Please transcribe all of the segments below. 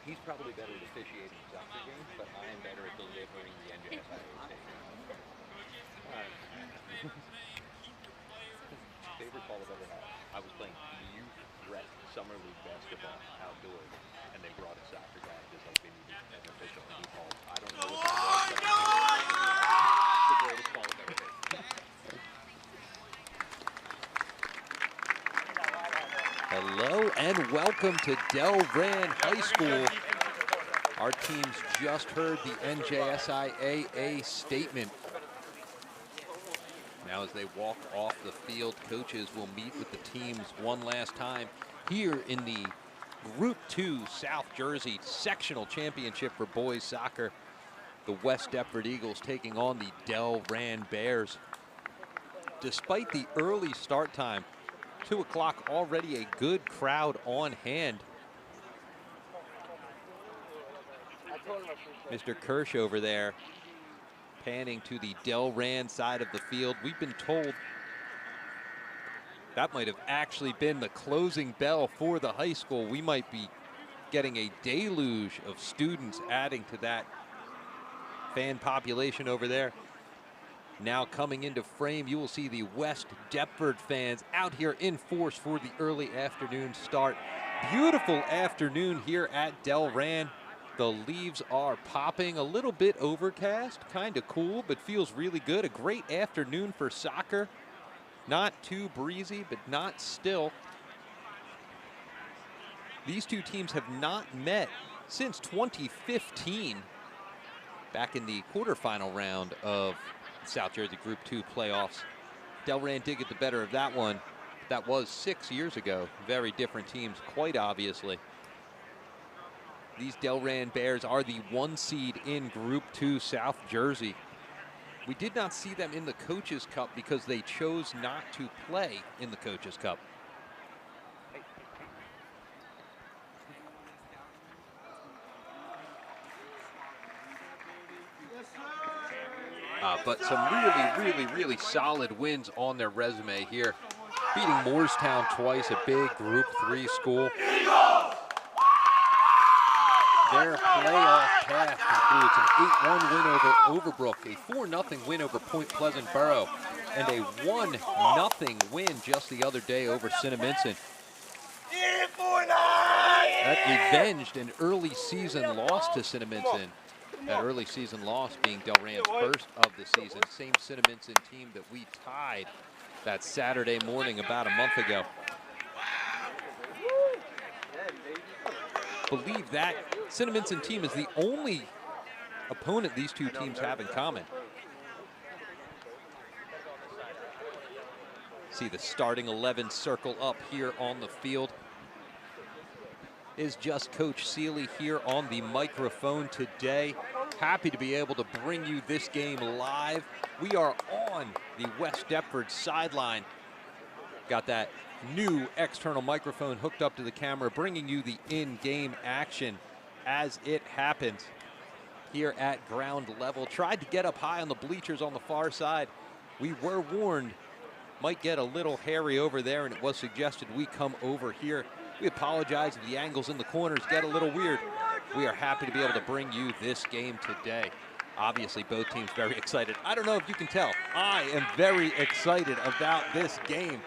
He's probably better at officiating soccer games, but I am better at delivering the NJSIAA statement. Favorite call I've ever had. I was playing youth rec summer league basketball outdoors, and they brought a soccer guy just like they needed an official, and he called. I don't know what that was, but the greatest call I've ever heard. Hello and welcome to Delran High School. Our teams just heard the NJSIAA statement. Now as they walk off the field, coaches will meet with the teams one last time here in the Group 2 South Jersey Sectional Championship for boys soccer. The West Deptford Eagles taking on the Delran Bears. Despite the early start time, 2 o'clock, already a good crowd on hand. Mr. Kirsch over there panning to the Delran side of the field. We've been told that might have actually been the closing bell for the high school. We might be getting a deluge of students adding to that fan population over there. Now coming into frame, you will see the West Deptford fans out here in force for the early afternoon start. Beautiful afternoon here at Delran. The leaves are popping, a little bit overcast, kind of cool, but feels really good. A great afternoon for soccer. Not too breezy, but not still. These two teams have not met since 2015, back in the quarterfinal round of South Jersey Group 2 playoffs. Delran did get the better of that one. That was 6 years ago. Very different teams, quite obviously. These Delran Bears are the 1 seed in Group 2 South Jersey. We did not see them in the Coaches Cup because they chose not to play in the Coaches Cup. But some really solid wins on their resume here. Beating Moorestown twice, a big Group 3 school. Their playoff path concludes an 8-1 win over Overbrook, a 4-0 win over Point Pleasant Borough, and a 1-0 win just the other day over Cinnaminson. That avenged an early season loss to Cinnaminson. That early season loss being Delran's first of the season. Same Cinnaminson team that we tied that Saturday morning about a month ago. Believe that Cinnaminson team is the only opponent these two teams have in common. See the starting 11 circle up here on the field. Is just Coach Seeley here on the microphone today. Happy to be able to bring you this game live. We are on the West Deptford sideline. Got that new external microphone hooked up to the camera, bringing you the in-game action as it happens here at ground level. Tried to get up high on the bleachers on the far side. We were warned might get a little hairy over there, and it was suggested we come over here. We apologize if the angles in the corners get a little weird. We are happy to be able to bring you this game today. Obviously, both teams very excited. I don't know if you can tell. I am very excited about this game.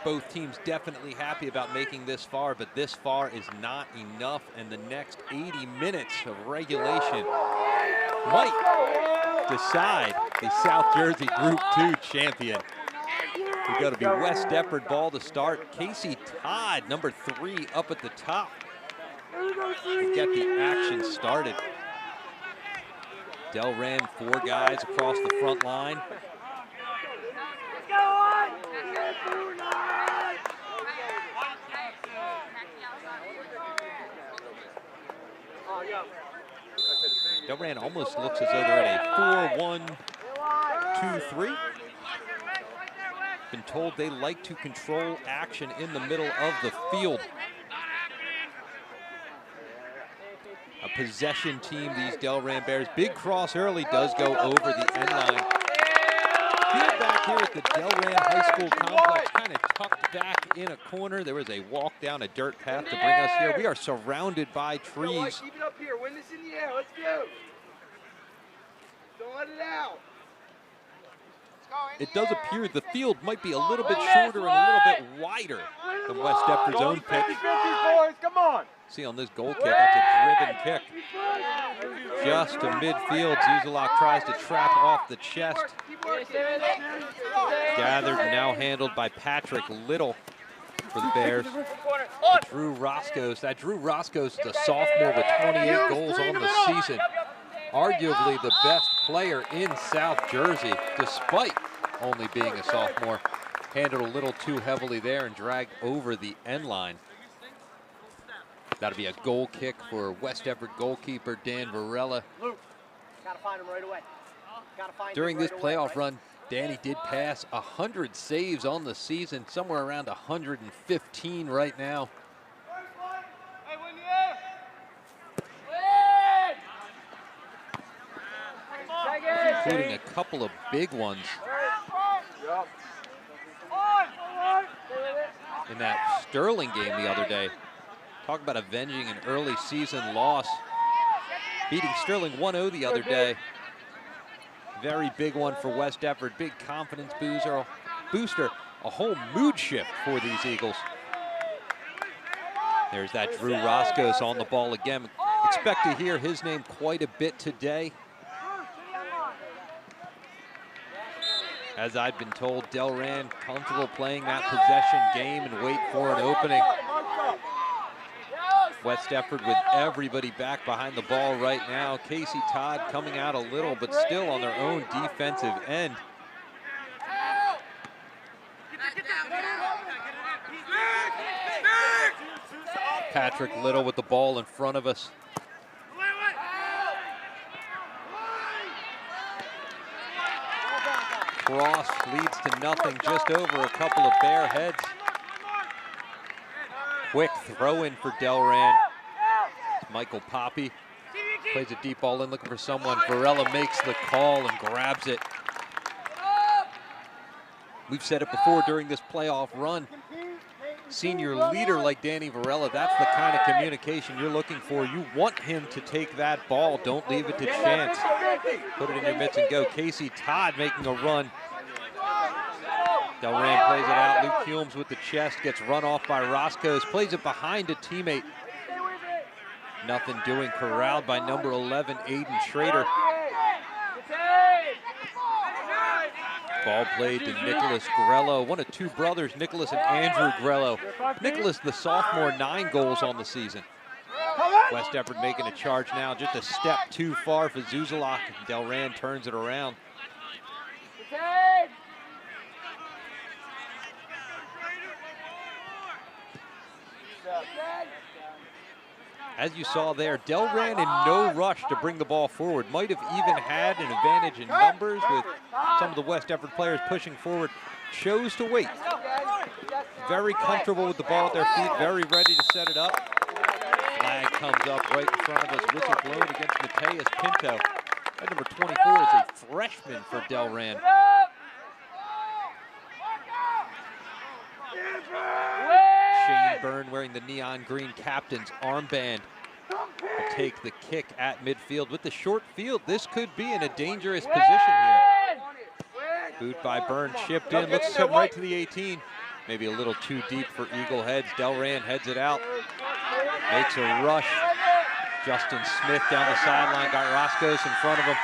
Both teams definitely happy about making this far, but this far is not enough, and the next 80 minutes of regulation might decide the South Jersey Group 2 champion. We go to be West Deptford ball to start. Casey Todd, number 3, up at the top to get the action started. Delran, 4 guys across the front line. Delran almost looks as though they're at a 4-1-2-3. Been told they like to control action in the middle of the field. A possession team, these Delran Bears. Big cross early does go over the end line. field back here at the Delran High School complex, kind of tucked back in a corner. There was a walk down a dirt path to bring us here. We are surrounded by trees. Keep it up here. Win this in the air. Let's go. Don't let it out. It does appear the field might be a little bit shorter and a little bit wider than West Deptford's own pitch. Come on. See on this goal kick, that's a driven kick. Just to midfield, Zuzalak tries to trap off the chest. Gathered and now handled by Patrick Little for the Bears. Drew Roscoe's. That Drew Roscoe's is a sophomore with 28 goals on the season. Arguably the best player in South Jersey, despite only being a sophomore. Handled a little too heavily there and dragged over the end line. That'll be a goal kick for West Deptford goalkeeper Dan Varela. Gotta find him right away. During this playoff run, Danny did pass 100 saves on the season, somewhere around 115 right now. Including a couple of big ones in that Sterling game the other day. Talk about avenging an early season loss. Beating Sterling 1-0 the other day. Very big one for West Deptford. Big confidence booster. A whole mood shift for these Eagles. There's that Drew Roscoe's on the ball again. Expect to hear his name quite a bit today. As I've been told, Delran comfortable playing that possession game and wait for an opening. West Deptford with everybody back behind the ball right now. Casey Todd coming out a little, but still on their own defensive end. Patrick Little with the ball in front of us. Cross leads to nothing, just over a couple of bare heads. Quick throw in for Delran. Michael Poppy plays a deep ball in, looking for someone. Varela makes the call and grabs it. We've said it before during this playoff run. Senior leader like Danny Varela, that's the kind of communication you're looking for. You want him to take that ball. Don't leave it to chance. Put it in your mitts and go. Casey Todd making a run. Delran plays it out. Luke Hulmes with the chest, gets run off by Roscoe's, plays it behind a teammate. Nothing doing, corralled by number 11, Aiden Schrader. Ball played to Nicholas Grello, one of two brothers, Nicholas and Andrew Grello. Nicholas, the sophomore, 9 goals on the season. West Deptford making a charge now, just a step too far for Zuzalak. Delran turns it around. As you saw there, Delran in no rush to bring the ball forward. Might have even had an advantage in numbers with some of the West Deptford players pushing forward. Chose to wait. Very comfortable with the ball at their feet, very ready to set it up. Flag comes up right in front of us. Whistle blown against Mateus Pinto. That number 24 is a freshman for Delran. Shane Byrne wearing the neon green captain's armband will take the kick at midfield. With the short field, this could be in a dangerous position here. Boot by Byrne, chipped in, looks to come right to the 18. Maybe a little too deep for Eagle heads. Delran heads it out, makes a rush. Justin Smith down the sideline, got Roscoe's in front of him.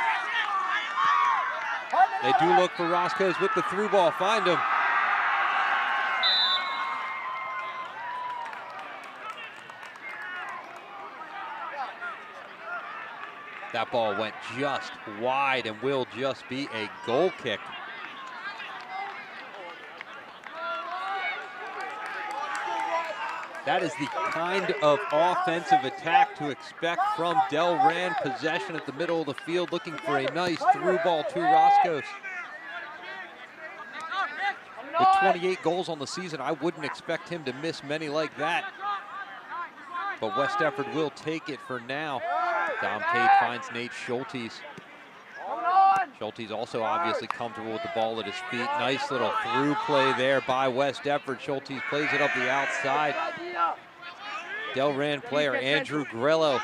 They do look for Roscoe's with the through ball, find him. That ball went just wide and will just be a goal kick. That is the kind of offensive attack to expect from Delran. Possession at the middle of the field, looking for a nice through ball to Roscoe's. With 28 goals on the season, I wouldn't expect him to miss many like that. But West Deptford will take it for now. Dom Tate finds Nate Schultes. Schulte's also obviously comfortable with the ball at his feet. Nice little through play there by West Deptford. Schulte's plays it up the outside. Delran player Andrew Grillo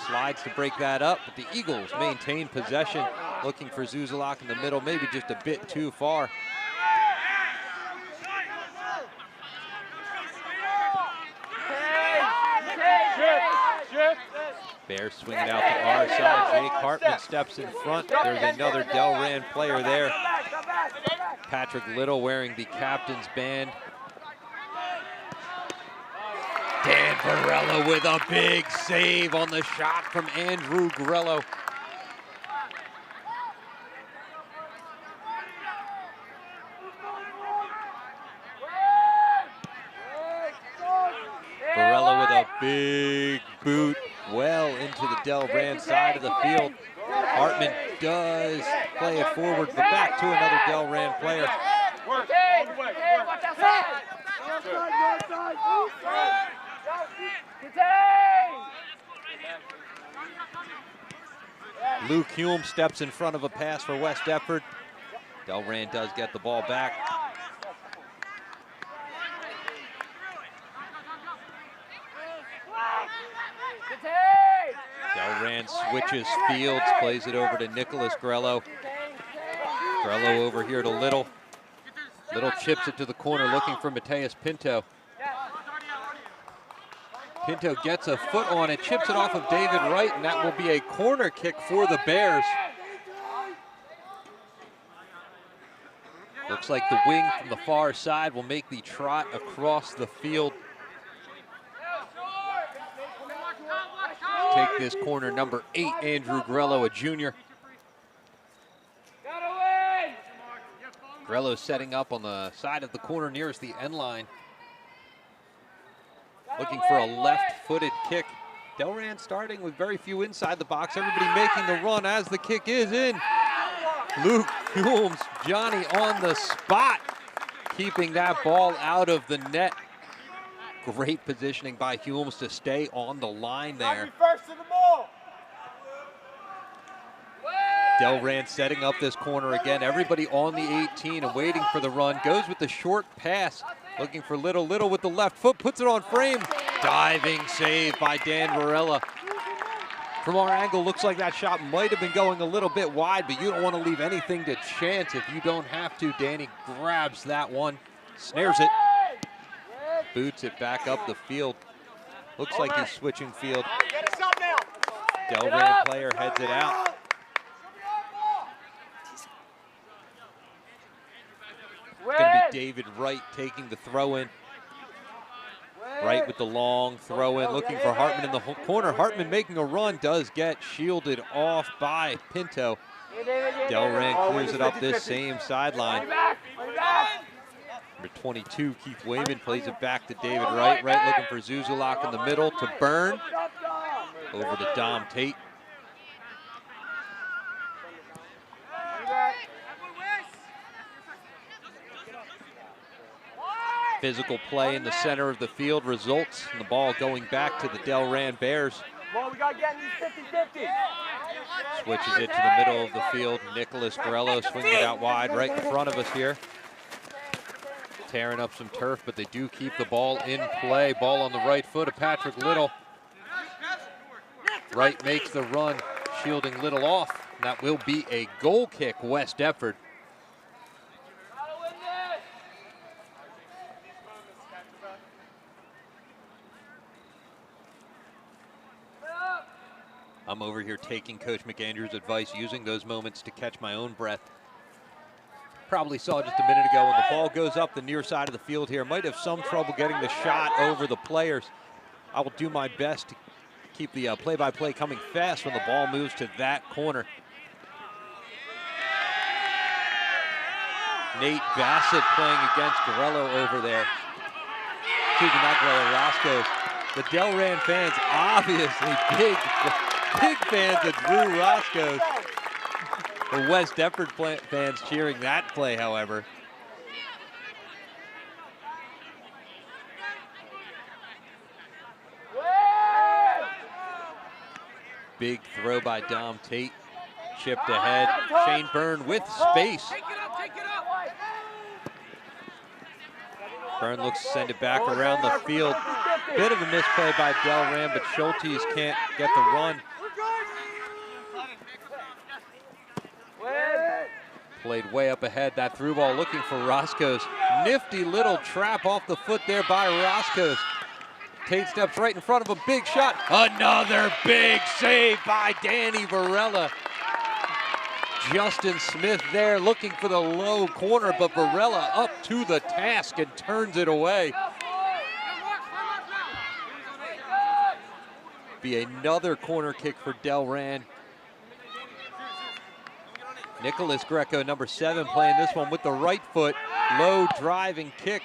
slides to break that up, but the Eagles maintain possession, looking for Zuzulak in the middle, maybe just a bit too far. Bears swing it out to our side. Jake Hartman steps in front. There's another Delran player there. Patrick Little wearing the captain's band. Dan Varela with a big save on the shot from Andrew Grillo. Varela with a big boot well into the Delran side of the field. Hartman does play it forward, but back to another Delran player. Luke Hume steps in front of a pass for West Deptford. Delran does get the ball back. Delran switches fields, plays it over to Nicholas Grello. Grello over here to Little. Little chips it to the corner looking for Mateus Pinto. Pinto gets a foot on it, chips it off of David Wright, and that will be a corner kick for the Bears. Looks like the wing from the far side will make the trot across the field. Take this corner, number 8, Andrew Grello, a junior. Grello setting up on the side of the corner nearest the end line. Looking for a left-footed kick. Delran starting with very few inside the box. Everybody making the run as the kick is in. Luke Humes, Johnny on the spot, keeping that ball out of the net. Great positioning by Humes to stay on the line there. Delran setting up this corner again. Everybody on the 18 and waiting for the run. Goes with the short pass. Looking for Little. Little with the left foot. Puts it on frame. Diving save by Dan Varela. From our angle, looks like that shot might have been going a little bit wide, but you don't want to leave anything to chance if you don't have to. Danny grabs that one. Snares it. Boots it back up the field. Looks like he's switching field. Delran player heads it out. It's going to be David Wright taking the throw in. Wright with the long throw in, looking for Hartman in the corner. Hartman making a run, does get shielded off by Pinto. Delran clears it up this same sideline. Number 22, Keith Wayman, plays it back to David Wright. Wright looking for Zuzulak in the middle to Byrne. Over to Dom Tate. Physical play in the center of the field results in the ball going back to the Delran Bears. Switches it to the middle of the field. Nicholas Grello swinging it out wide right in front of us here. Tearing up some turf, but they do keep the ball in play. Ball on the right foot of Patrick Little. Wright makes the run, shielding Little off. That will be a goal kick, West Deptford. I'm over here taking Coach McAndrews' advice, using those moments to catch my own breath. Probably saw just a minute ago when the ball goes up the near side of the field here. Might have some trouble getting the shot over the players. I will do my best to keep the play-by-play coming fast when the ball moves to that corner. Nate Bassett playing against Grello over there. Excuse me, not Grello, Roscoe's. The Delran fans obviously big fans of Drew Roscoe's. The West Deptford fans cheering that play, however. Big throw by Dom Tate. Chipped ahead, Shane Byrne with space. Byrne looks to send it back around the field. Bit of a misplay by Delran, but Schultes can't get the run. Played way up ahead, that through ball looking for Roscoe's. Nifty little trap off the foot there by Roscoe's. Tate steps right in front of him, big shot. Another big save by Danny Varela. Justin Smith there looking for the low corner, but Varela up to the task and turns it away. Be another corner kick for Delran. Nicholas Greco, number 7, playing this one with the right foot. Low driving kick.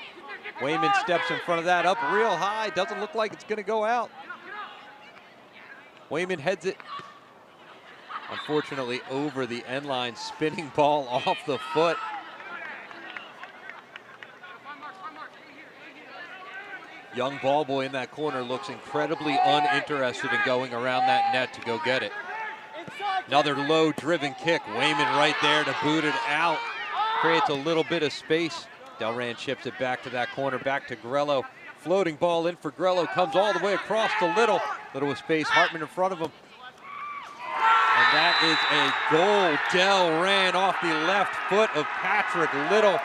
Wayman steps in front of that, up real high. Doesn't look like it's going to go out. Wayman heads it, unfortunately, over the end line. Spinning ball off the foot. Young ball boy in that corner looks incredibly uninterested in going around that net to go get it. Another low driven kick. Wayman right there to boot it out. Creates a little bit of space. Delran chips it back to that corner, back to Grello. Floating ball in for Grello, comes all the way across to Little. Little with space, Hartman in front of him. And that is a goal. Delran off the left foot of Patrick Little.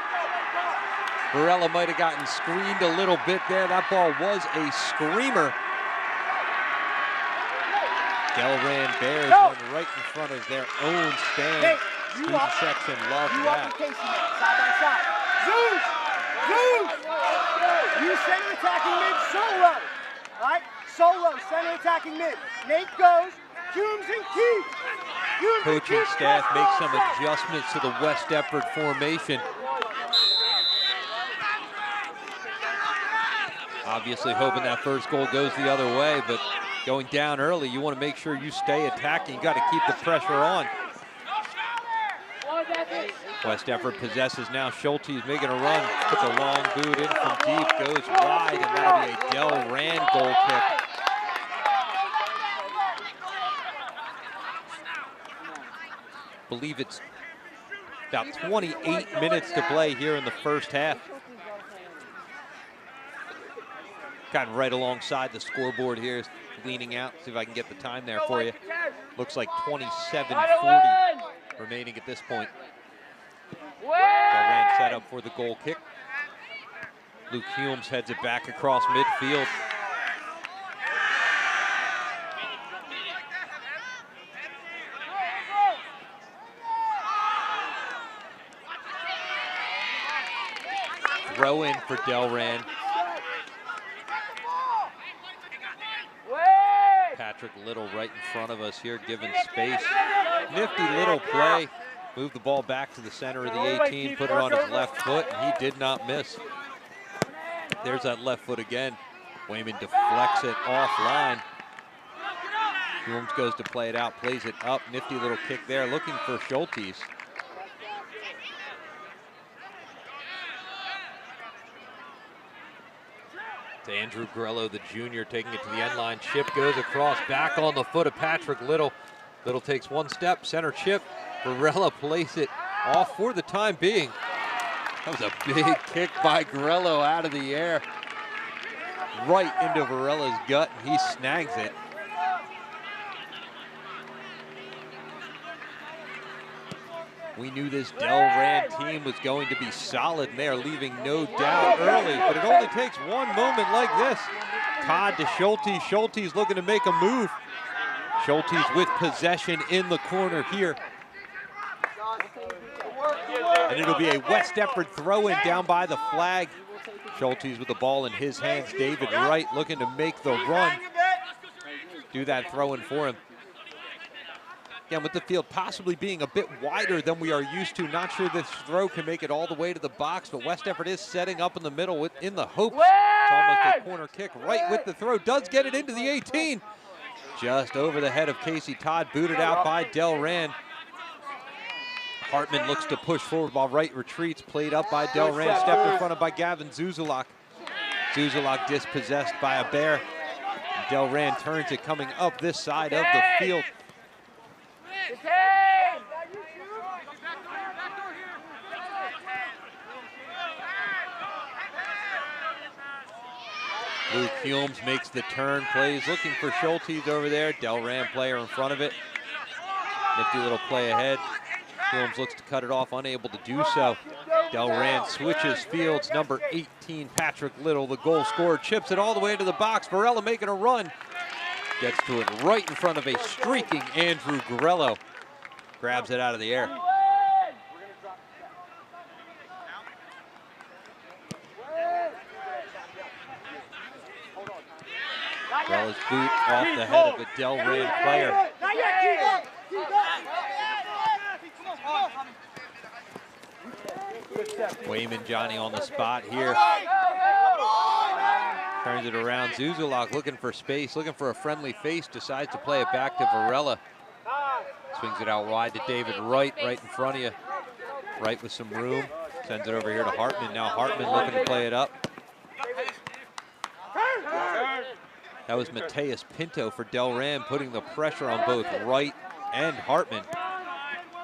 Varela might have gotten screened a little bit there. That ball was a screamer. Delran Bears one right in front of their own stand. Student section loved that. Side by side. Zeus! Zeus! You center attacking mid solo. All right? Solo, center attacking mid. Nate goes. Humes and Keith. Coaching staff makes some adjustments to the West Deptford formation. Obviously hoping that first goal goes the other way, but going down early, you want to make sure you stay attacking. You got to keep the pressure on. West Deptford possesses now. Schultes making a run. Puts a long boot in from deep. Goes wide, and that'll be a Delran goal kick. Believe it's about 28 minutes to play here in the first half. Kind of right alongside the scoreboard here, leaning out, see if I can get the time there for you. Looks like 27:40 remaining at this point. Delran set up for the goal kick. Luke Humes heads it back across midfield. Throw in for Delran. Patrick Little right in front of us here, given space. Nifty little play. Moved the ball back to the center of the 18, put it on his left foot, and he did not miss. There's that left foot again. Wayman deflects it offline. Humes goes to play it out, plays it up. Nifty little kick there, looking for Schultes. To Andrew Grello, the junior, taking it to the end line. Chip goes across, back on the foot of Patrick Little. Little takes one step, center chip. Varela plays it off for the time being. That was a big kick by Grello out of the air. Right into Varela's gut, and he snags it. We knew this Delran team was going to be solid, and they are leaving no doubt early, but it only takes one moment like this. Todd to Schultes. Schultes looking to make a move. Schultes with possession in the corner here. And it'll be a West Deptford throw-in down by the flag. Schultes with the ball in his hands. David Wright looking to make the run. Do that throw-in for him. Again, with the field possibly being a bit wider than we are used to. Not sure this throw can make it all the way to the box, but West Deptford is setting up in the middle in the hopes. It's almost a corner kick right with the throw. Does get it into the 18. Just over the head of Casey Todd, booted out by Delran. Hartman looks to push forward while Wright retreats. Played up by Delran, stepped in front of by Gavin Zuzulak. Zuzulak dispossessed by a bear. Delran turns it coming up this side of the field. Luke Hulmes makes the turn, plays looking for Schultes over there. Delran player in front of it. Nifty little play ahead. Hulmes looks to cut it off, unable to do so. Delran switches fields. Number 18, Patrick Little, the goal scorer, chips it all the way to the box. Varela making a run. Gets to it right in front of a streaking Andrew Grello. Grabs it out of the air. Grello's boot off the head of a Delran player. Wayman Johnny on the spot here. Turns it around. Zuzulak looking for space, looking for a friendly face, decides to play it back to Varela. Swings it out wide to David Wright, right in front of you. Wright with some room. Sends it over here to Hartman. Now Hartman looking to play it up. That was Mateus Pinto for Delran, putting the pressure on both Wright and Hartman.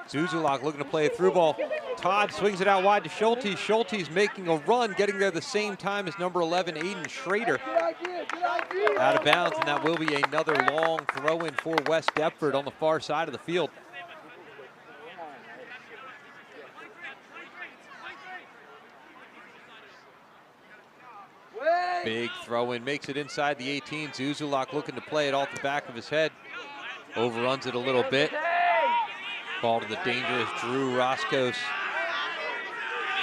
Zuzulak looking to play a through ball. Todd swings it out wide to Schultes. Schultes making a run, getting there the same time as number 11, Aiden Schrader. Out of bounds, and that will be another long throw-in for West Deptford on the far side of the field. Big throw-in, makes it inside the 18. Zuzulak looking to play it off the back of his head. Overruns it a little bit. Ball to the dangerous Drew Roscos.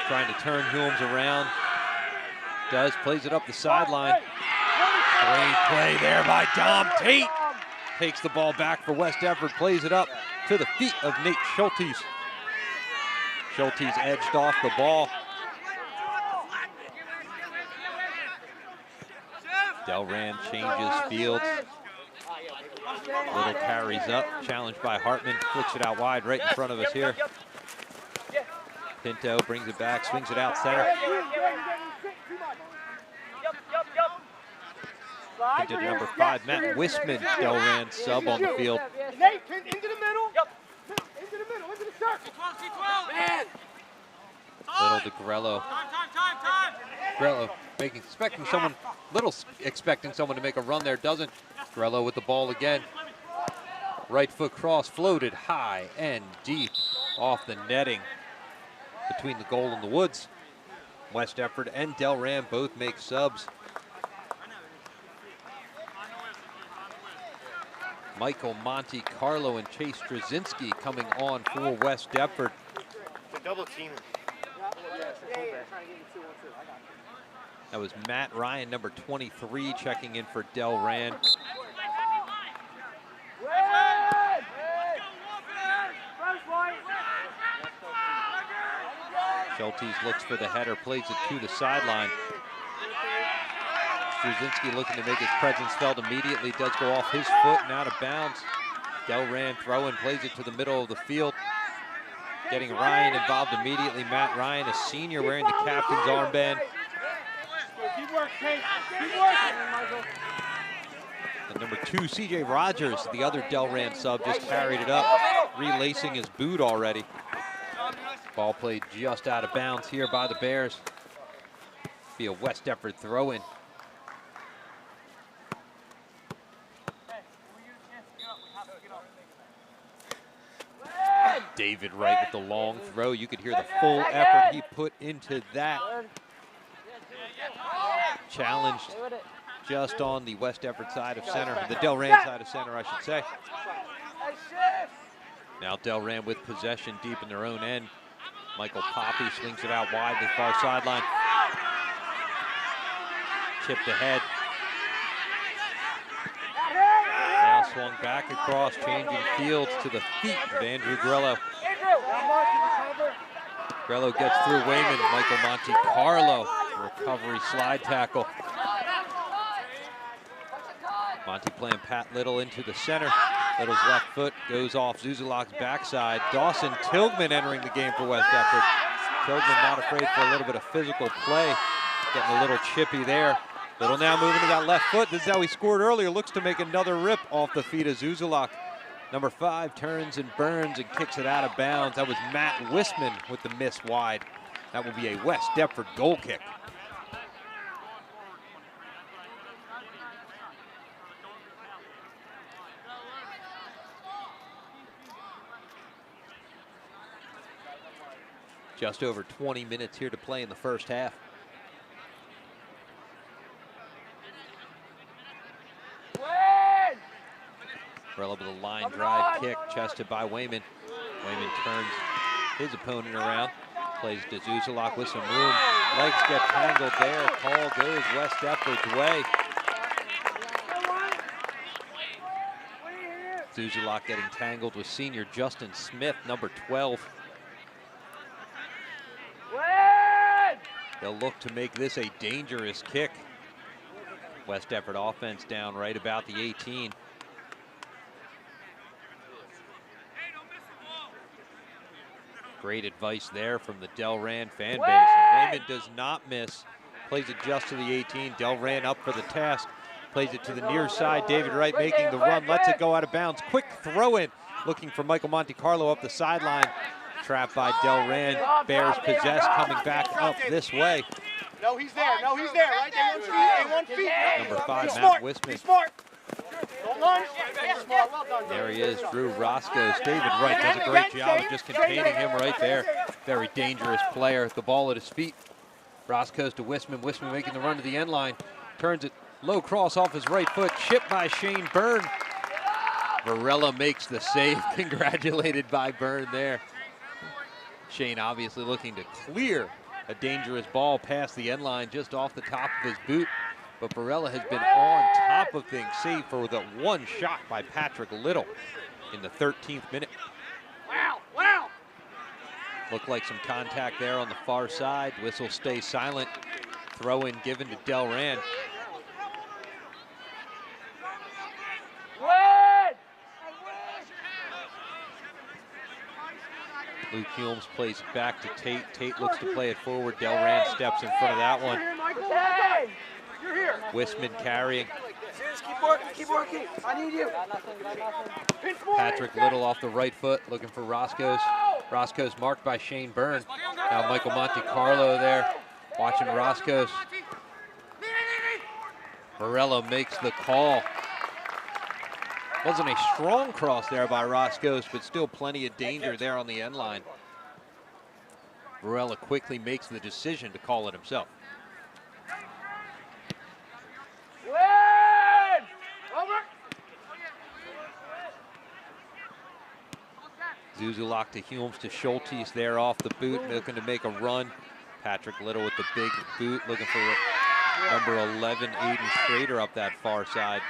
Trying to turn Hulmes around. Does, plays it up the sideline. Great play there by Dom Tate. Takes the ball back for West Deptford, plays it up to the feet of Nate Schultes. Schultes edged off the ball. Delran changes fields. Little carries up, challenged by Hartman, flicks it out wide right in front of us here. Pinto brings it back, swings it out center. Pinto to number 5, Matt Wisman, Delran sub on the field. Nate, into the middle. Into the middle, into the circle. Little to Grello. Grello expecting someone to make a run there, doesn't. Grello with the ball again. Right foot cross floated high and deep off the netting between the goal and the woods. West Deptford and Delran both make subs. Michael Monte Carlo and Chase Straczynski coming on for West Deptford. The double team. That was Matt Ryan, number 23, checking in for Delran. Schultes looks for the header, plays it to the sideline. Straczynski looking to make his presence felt immediately, does go off his foot and out of bounds. Delran throwing, plays it to the middle of the field. Getting Ryan involved immediately. Matt Ryan, a senior, wearing the captain's armband. Keep working, Kate. Keep working. And number 2, CJ Rogers, the other Delran sub, just carried it up, relacing his boot already. Ball played just out of bounds here by the Bears. Be a West Deptford throw-in. David Wright with the long throw. You could hear the full effort he put into that. Challenged just on the West Deptford side of center, the Delran side of center, I should say. Now Delran with possession deep in their own end. Michael Poppy swings it out wide to the far sideline. Chipped ahead. Now swung back across, changing fields to the feet of Andrew Grello. Grello gets through Wayman. Michael Monte Carlo, recovery slide tackle. Monte playing Pat Little into the center. Little's left foot goes off Zuzulak's backside. Dawson Tilgman entering the game for West Deptford. Tilgman not afraid for a little bit of physical play. Getting a little chippy there. Little now moving to that left foot. This is how he scored earlier. Looks to make another rip off the feet of Zuzulak. Number 5 turns and burns and kicks it out of bounds. That was Matt Wisman with the miss wide. That will be a West Deptford goal kick. Just over 20 minutes here to play in the first half. Varela with a line drive kick, chested by Wayman. Wayman turns his opponent around, plays to Zuzulak with some room. Legs get tangled there. Call goes West Deptford's way. Zuzulak getting tangled with senior Justin Smith, number 12. They'll look to make this a dangerous kick. West Deptford offense down right about the 18. Great advice there from the Delran fan base. And Wayman does not miss. Plays it just to the 18. Delran up for the task. Plays it to the near side. David Wright making the run. Lets it go out of bounds. Quick throw in. Looking for Michael Montecarlo up the sideline. Trapped by Delran. Bears possess coming back up this way. No, he's there. No, he's there. Right there. 1 feet. Number 5, Matt Wisman. Be smart. Don't lunge. Smart. Well done. There he is, Drew Roscoe's. David Wright does a great job of just containing him right there. Very dangerous player. The ball at his feet. Roscoe's to Wisman. Wisman making the run to the end line. Turns it low cross off his right foot. Chipped by Shane Byrne. Varela makes the save. Congratulated by Byrne there. Shane obviously looking to clear a dangerous ball past the end line just off the top of his boot. But Varela has been on top of things, save for the one shot by Patrick Little in the 13th minute. Wow. Looked like some contact there on the far side. Whistle stays silent. Throw in given to Delran. Luke Hulmes plays it back to Tate. Tate looks to play it forward. Delran steps in front of that one. You're here. Wisman carrying. Keep working. I need you. Patrick Little off the right foot, looking for Roscoe's. Roscoe's marked by Shane Byrne. Now Michael Montecarlo there, watching Roscoe's. Varela makes the call. Wasn't a strong cross there by Roscoe's, but still plenty of danger there on the end line. Varela quickly makes the decision to call it himself. Zuzulak to Hulmes to Schultes there off the boot, looking to make a run. Patrick Little with the big boot, looking for number 11, Aiden Schrader up that far side.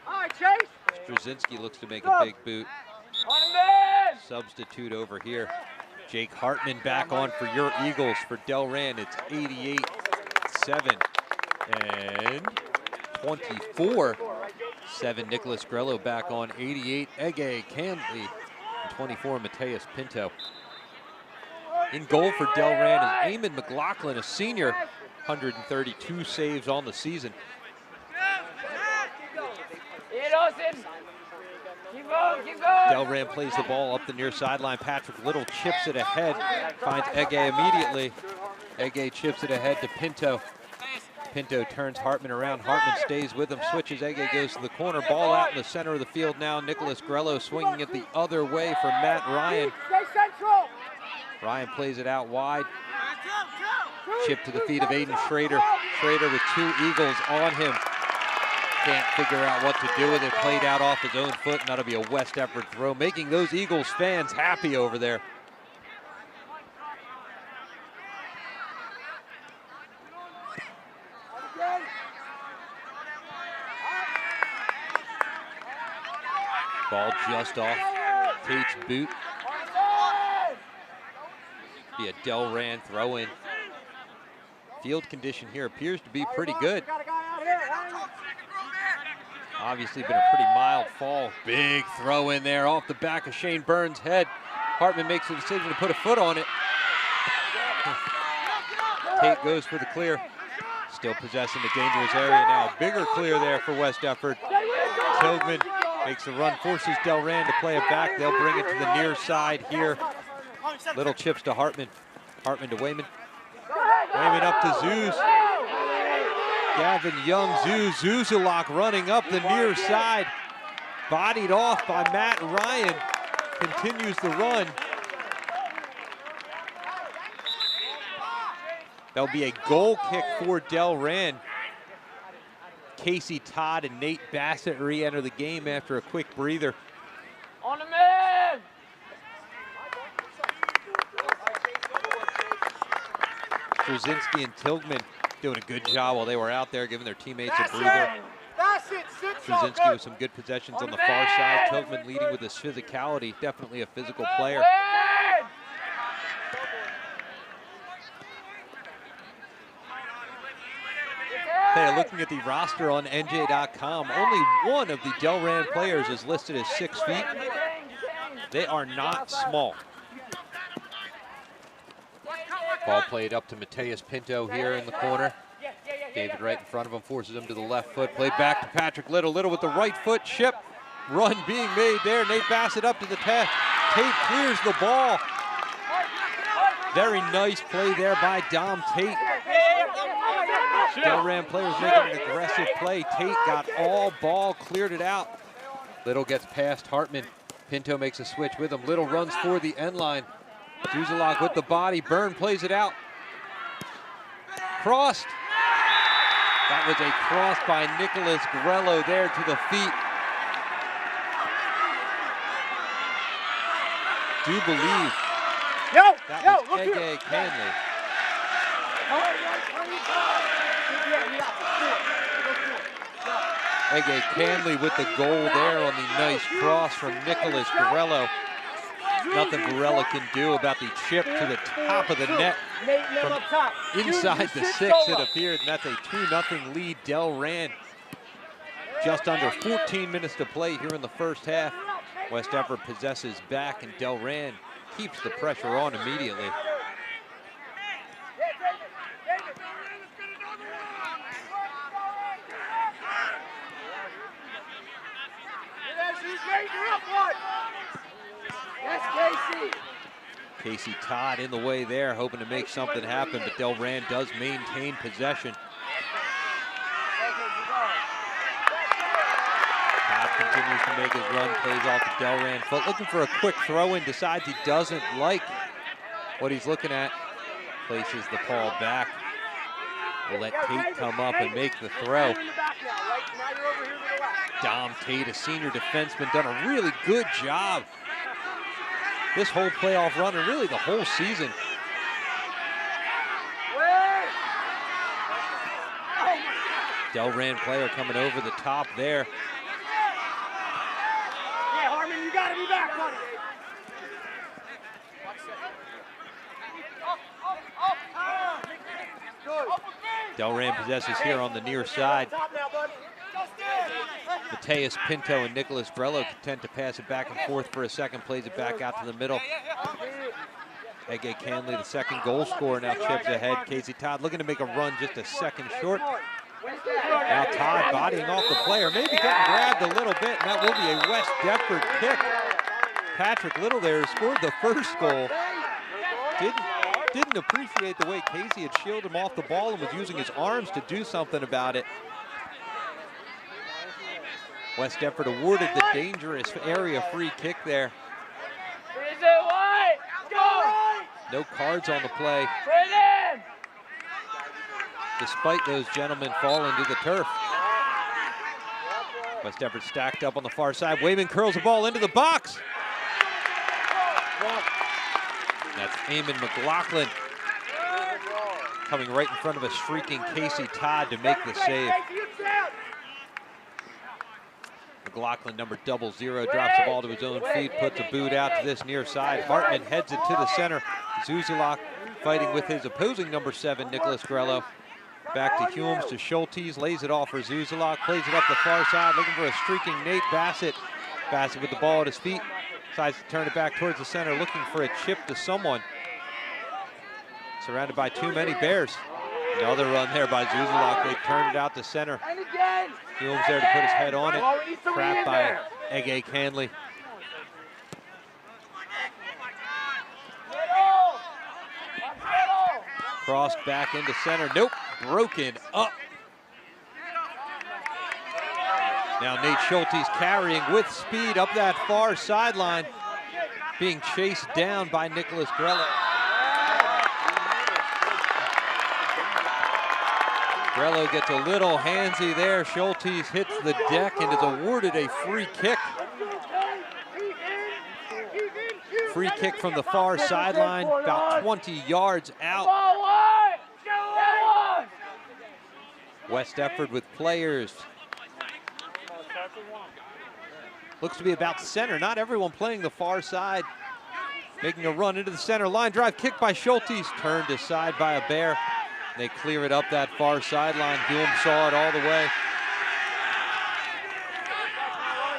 All right, Chase. Straczynski looks to make a big boot. Substitute over here. Jake Hartman back on for your Eagles. For Delran, it's 88-7 and 24-7. Nicholas Grello back on 88. Ege Camley. 24, Mateus Pinto. In goal for Delran is Eamon McLaughlin, a senior, 132 saves on the season. Delran plays the ball up the near sideline. Patrick Little chips it ahead, finds Ege immediately. Ege chips it ahead to Pinto. Pinto turns Hartman around. Hartman stays with him, switches. Ege goes to the corner. Ball out in the center of the field now. Nicholas Grello swinging it the other way for Matt Ryan. Ryan plays it out wide. Chip to the feet of Aiden Schrader. Schrader with 2 Eagles on him. Can't figure out what to do with it. Played out off his own foot, and that'll be a West Deptford throw, making those Eagles fans happy over there. Ball just off Tate's boot. Be a Delran throw in. Field condition here appears to be pretty good. Obviously been a pretty mild fall. Big throw in there off the back of Shane Byrne's head. Hartman makes the decision to put a foot on it. Tate goes for the clear. Still possessing the dangerous area now. A bigger clear there for West Deptford. Togman makes the run, forces Delran to play it back. They'll bring it to the near side here. Little chips to Hartman. Hartman to Wayman. Wayman up to Zuz. Gavin Young, Zuzulak running up the near side. Bodied off by Matt Ryan. Continues the run. That'll be a goal kick for Delran. Casey Todd and Nate Bassett re-enter the game after a quick breather. On the man! Straczynski and Tilgman doing a good job while they were out there, giving their teammates a breather. Straczynski with some good possessions on the far side. Tilgman leading with his physicality, definitely a physical player. Hey, looking at the roster on NJ.com, only one of the Delran players is listed as 6 feet. They are not small. Ball played up to Mateus Pinto here in the corner. David right in front of him, forces him to the left foot. Played back to Patrick Little. Little with the right foot chip. Run being made there. Nate Bassett up to the test. Tate clears the ball. Very nice play there by Dom Tate. Delran players making an aggressive play. Tate got all ball, cleared it out. Little gets past Hartman. Pinto makes a switch with him. Little runs for the end line. Zuzalak with the body. Byrne plays it out. Crossed. That was a cross by Nicholas Grello there to the feet. Do believe that was Ege Canley. Ege Canley with the goal there on the nice cross from Nicholas Grello. Nothing Varela can do about the chip to the top of the net from inside the 6, it appeared, and that's a 2-0 lead. Delran. Just under 14 minutes to play here in the first half. West Deptford possesses back, and Delran keeps the pressure on immediately. Casey Todd in the way there, hoping to make something happen, but Delran does maintain possession. Todd continues to make his run, plays off the Delran foot, looking for a quick throw-in, decides he doesn't like what he's looking at, places the ball back. We'll let Tate come up and make the throw. Dom Tate, a senior defenseman, done a really good job this whole playoff run, and really the whole season. Delran player coming over the top there. Yeah, Harmon, you gotta be back, buddy. Delran possesses here on the near side. Mateus Pinto and Nicholas Grello content to pass it back and forth for a second, plays it back out to the middle. Ege Canley, the second goal scorer, now chips ahead. Casey Todd looking to make a run just a second short. Now Todd bodying off the player, maybe getting grabbed a little bit, and that will be a West Deptford kick. Patrick Little there scored the first goal. Didn't appreciate the way Casey had shielded him off the ball and was using his arms to do something about it. West Deptford awarded the dangerous area free kick there. No cards on the play, despite those gentlemen falling to the turf. West Deptford stacked up on the far side. Wayman curls the ball into the box. That's Eamon McLaughlin coming right in front of a streaking Casey Todd to make the save. McLaughlin, number 00, drops the ball to his own feet, puts a boot out to this near side. Hartman heads it to the center. Zuzalak fighting with his opposing number 7, Nicholas Grello. Back to Humes, to Schultes, lays it off for Zuzalak, plays it up the far side, looking for a streaking Nate Bassett. Bassett with the ball at his feet, decides to turn it back towards the center, looking for a chip to someone. Surrounded by too many Bears. Another run there by Zuzalak. They turned it out to center. Humes there to put his head on it. Trapped by Ege Canley. Crossed back into center. Nope. Broken up. Now Nate Schultes carrying with speed up that far sideline. Being chased down by Nicholas Grello. Grello gets a little handsy there. Schultes hits the deck and is awarded a free kick. Free kick from the far sideline, about 20 yards out. West Deptford with players. Looks to be about center. Not everyone playing the far side. Making a run into the center. Line drive kick by Schultes. Turned aside by a bear. They clear it up that far sideline. Hume saw it all the way.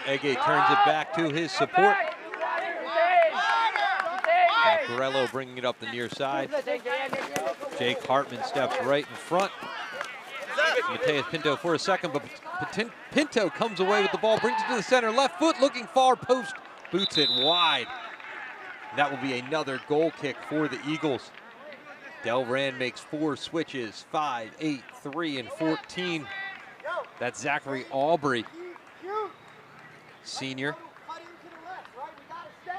Ege turns it back to his support. Grello bringing it up the near side. Jake Hartman steps right in front. Mateus Pinto for a second, but Pinto comes away with the ball, brings it to the center, left foot looking far post, boots it wide. That will be another goal kick for the Eagles. Delran makes 4 switches, 5, 8, 3, and 14. That's Zachary Aubrey, senior.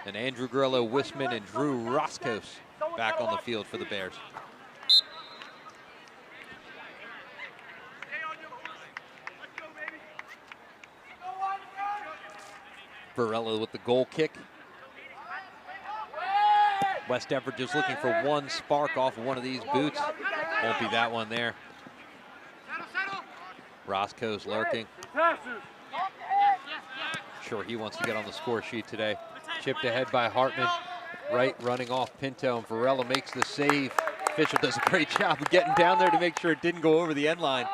And Andrew Grello, Wisman, and Drew Roscos back on the field for the Bears. Varela with the goal kick. West Deptford just looking for one spark off of one of these boots. Won't be that one there. Roscoe's lurking. Sure, he wants to get on the score sheet today. Chipped ahead by Hartman. Right running off Pinto, and Varela makes the save. Fisher does a great job of getting down there to make sure it didn't go over the end line.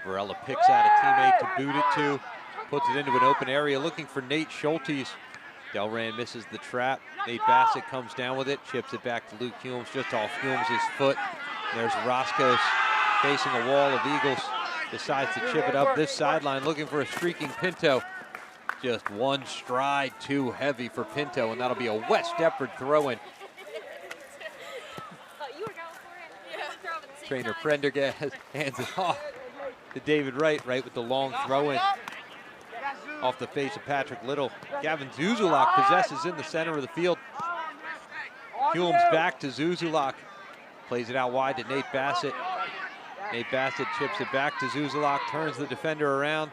Varela picks out a teammate to boot it to, puts it into an open area, looking for Nate Schultes. Delran misses the trap. Nate Bassett comes down with it, chips it back to Luke Humes, just off Humes' foot. There's Roscos facing a wall of Eagles, decides to chip it up this sideline, looking for a streaking Pinto. Just one stride too heavy for Pinto, and that'll be a West Deptford throw-in. Trainer Prendergast hands it off to David Wright with the long throw-in off the face of Patrick Little. Gavin Zuzulak possesses in the center of the field. Humes back to Zuzulak. Plays it out wide to Nate Bassett. Nate Bassett chips it back to Zuzulak, turns the defender around.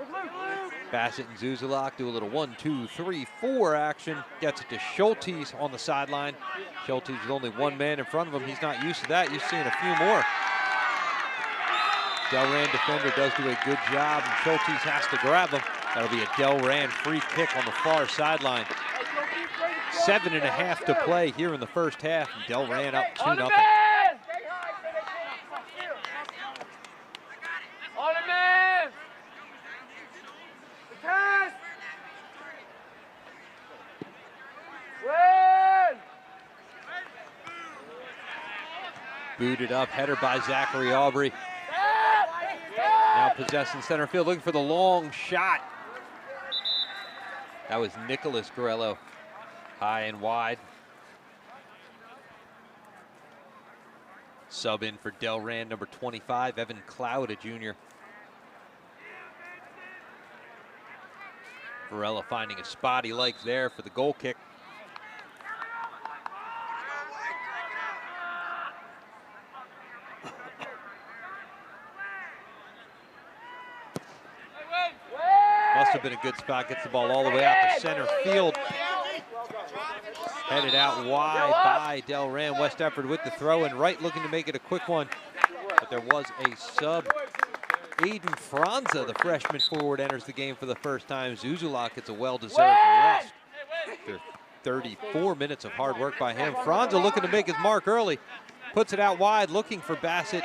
Bassett and Zuzulak do a little 1, 2, 3, 4 action. Gets it to Schultes on the sideline. Schultes is only one man in front of him. He's not used to that. He's seeing a few more. Delran defender does do a good job, and Schultes has to grab him. That'll be a Delran free kick on the far sideline. 7.5 to play here in the first half, and Delran up 2-0. Booted up, header by Zachary Aubrey. Now possessing center field, looking for the long shot. That was Nicholas Grello, high and wide. Sub in for Delran, number 25, Evan Cloud, a junior. Varela finding a spot he likes there for the goal kick. Must have been a good spot, gets the ball all the way out to center field. Headed out wide by Delran. West Deptford with the throw, and Wright looking to make it a quick one. But there was a sub. Aiden Franza, the freshman forward, enters the game for the first time. Zuzulak gets a well-deserved rest after 34 minutes of hard work by him. Franza looking to make his mark early. Puts it out wide, looking for Bassett.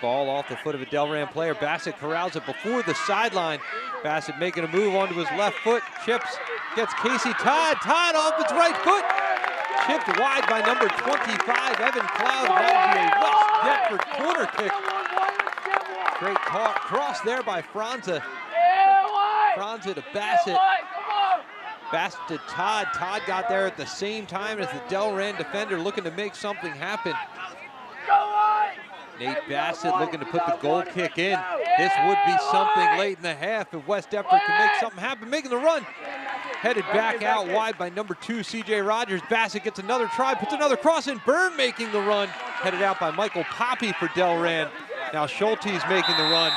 Ball off the foot of a Delran player. Bassett corrals it before the sideline. Bassett making a move onto his left foot. Chips, gets Casey Todd. Todd off his right foot. Chipped wide by number 25, Evan Cloud. That will be a West Deptford corner kick. Great cross there by Franza. Franza to Bassett. Bassett to Todd. Todd got there at the same time as the Delran defender looking to make something happen. Nate Bassett looking to put the goal kick in. This would be something late in the half if West Deptford can make something happen. Making the run. Headed back out wide by number 2, C.J. Rogers. Bassett gets another try, puts another cross in. Byrne making the run. Headed out by Michael Poppy for Delran. Now Schulte's making the run.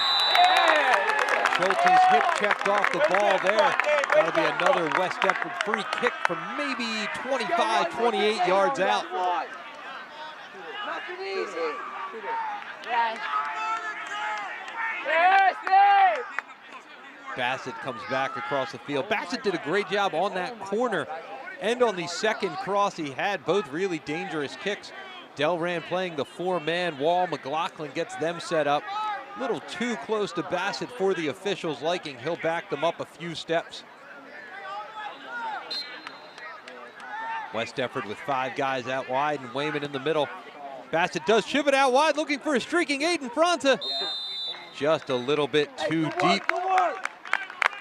Schulte's hip checked off the ball there. That'll be another West Deptford free kick from maybe 25, 28 yards out. Nothing easy. Bassett comes back across the field. Bassett did a great job on that corner and on the second cross he had, both really dangerous kicks. Delran playing the 4-man wall. McLaughlin gets them set up. A little too close to Bassett for the officials' liking. He'll back them up a few steps. West Deptford with 5 guys out wide and Wayman in the middle. Bassett does chip it out wide, looking for a streaking Aiden Fronta. Just a little bit too deep.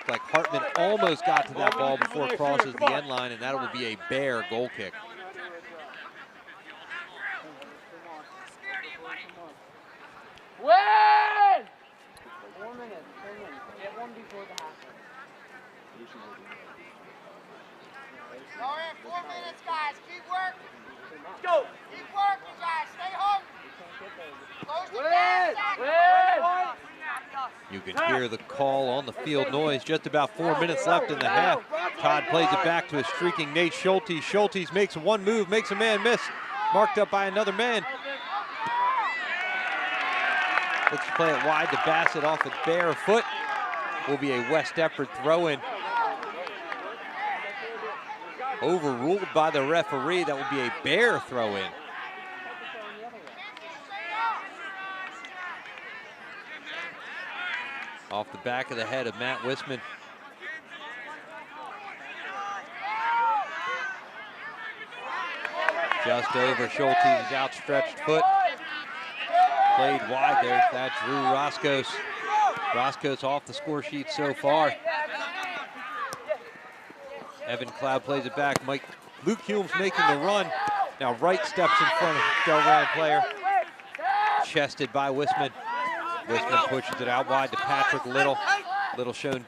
Like Hartman almost got to that ball before it crosses the end line, and that will be a Bear goal kick. Win! 4 minutes, 4 minutes. Get one before the half. Go in, 4 minutes, guys. Keep working. Go! Keep working, guys. Stay hungry. Close the Win! gas. Win! You can hear the call on the field noise. Just about 4 minutes left in the half. Todd plays it back to a streaking Nate Schulte. Schulte makes one move, makes a man miss. Marked up by another man. Looks to play it wide to Bassett off a bare foot. Will be a West Deptford throw-in. Overruled by the referee. That will be a Bear throw-in. Off the back of the head of Matt Wisman. Just over Schulte's outstretched foot. Played wide there. That's Drew Roscoe. Roscoe's off the score sheet so far. Evan Cloud plays it back. Luke Hume's making the run. Now Wright steps in front of Delran player. Chested by Wisman. Wisman pushes it out wide to Patrick Little. Little shown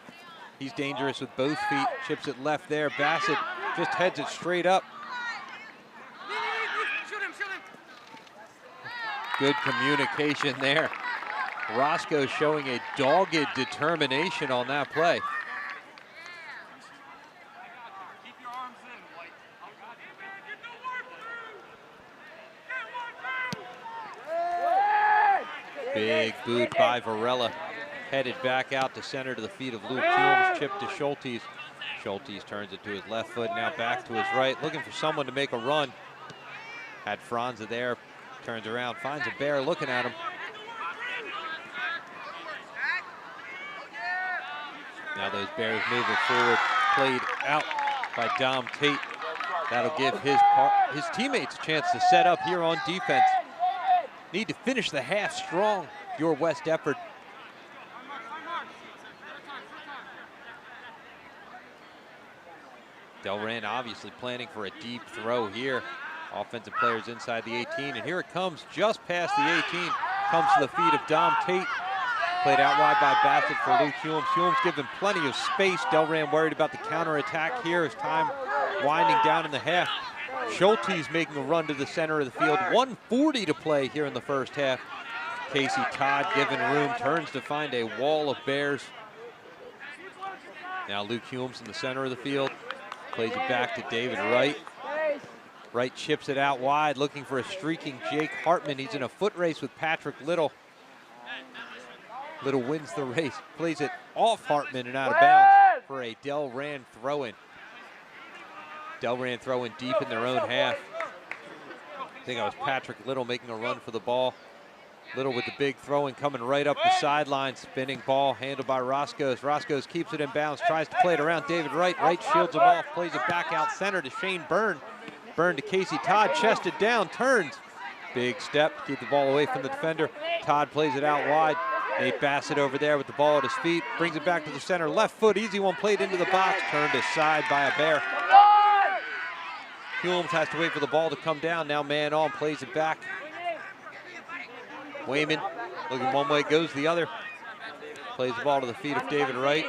he's dangerous with both feet. Chips it left there. Bassett just heads it straight up. Good communication there. Roscoe showing a dogged determination on that play. Big boot by Varela. Headed back out to center to the feet of Luke Humes. Chip to Schulte's. Schulte's turns it to his left foot. Now back to his right. Looking for someone to make a run. Had Franza there. Turns around. Finds a Bear looking at him. Now those Bears moving forward. Played out by Dom Tate. That'll give his teammates a chance to set up here on defense. Need to finish the half strong, your West Deptford. Delran obviously planning for a deep throw here. Offensive players inside the 18, and here it comes just past the 18. Comes to the feet of Dom Tate. Played out wide by Bassett for Luke Humes. Humes given plenty of space. Delran worried about the counterattack here as time winding down in the half. Schulte's making a run to the center of the field. 1:40 to play here in the first half. Casey Todd given room, turns to find a wall of Bears. Now Luke Humes in the center of the field. Plays it back to David Wright. Wright chips it out wide, looking for a streaking Jake Hartman. He's in a foot race with Patrick Little. Little wins the race. Plays it off Hartman and out of bounds for a Delran throw-in. Delran throwing deep in their own half. I think it was Patrick Little making a run for the ball. Little with the big throw-in coming right up the sideline. Spinning ball handled by Roscoe. Roscoe keeps it in bounds, tries to play it around David Wright. Wright shields him off, plays it back out center to Shane Byrne. Byrne to Casey Todd, chested down, turns. Big step to keep the ball away from the defender. Todd plays it out wide. Nate Bassett over there with the ball at his feet. Brings it back to the center. Left foot, easy one played into the box. Turned aside by a Bear. Humes has to wait for the ball to come down. Now man on, plays it back. Wayman looking one way, goes the other. Plays the ball to the feet of David Wright.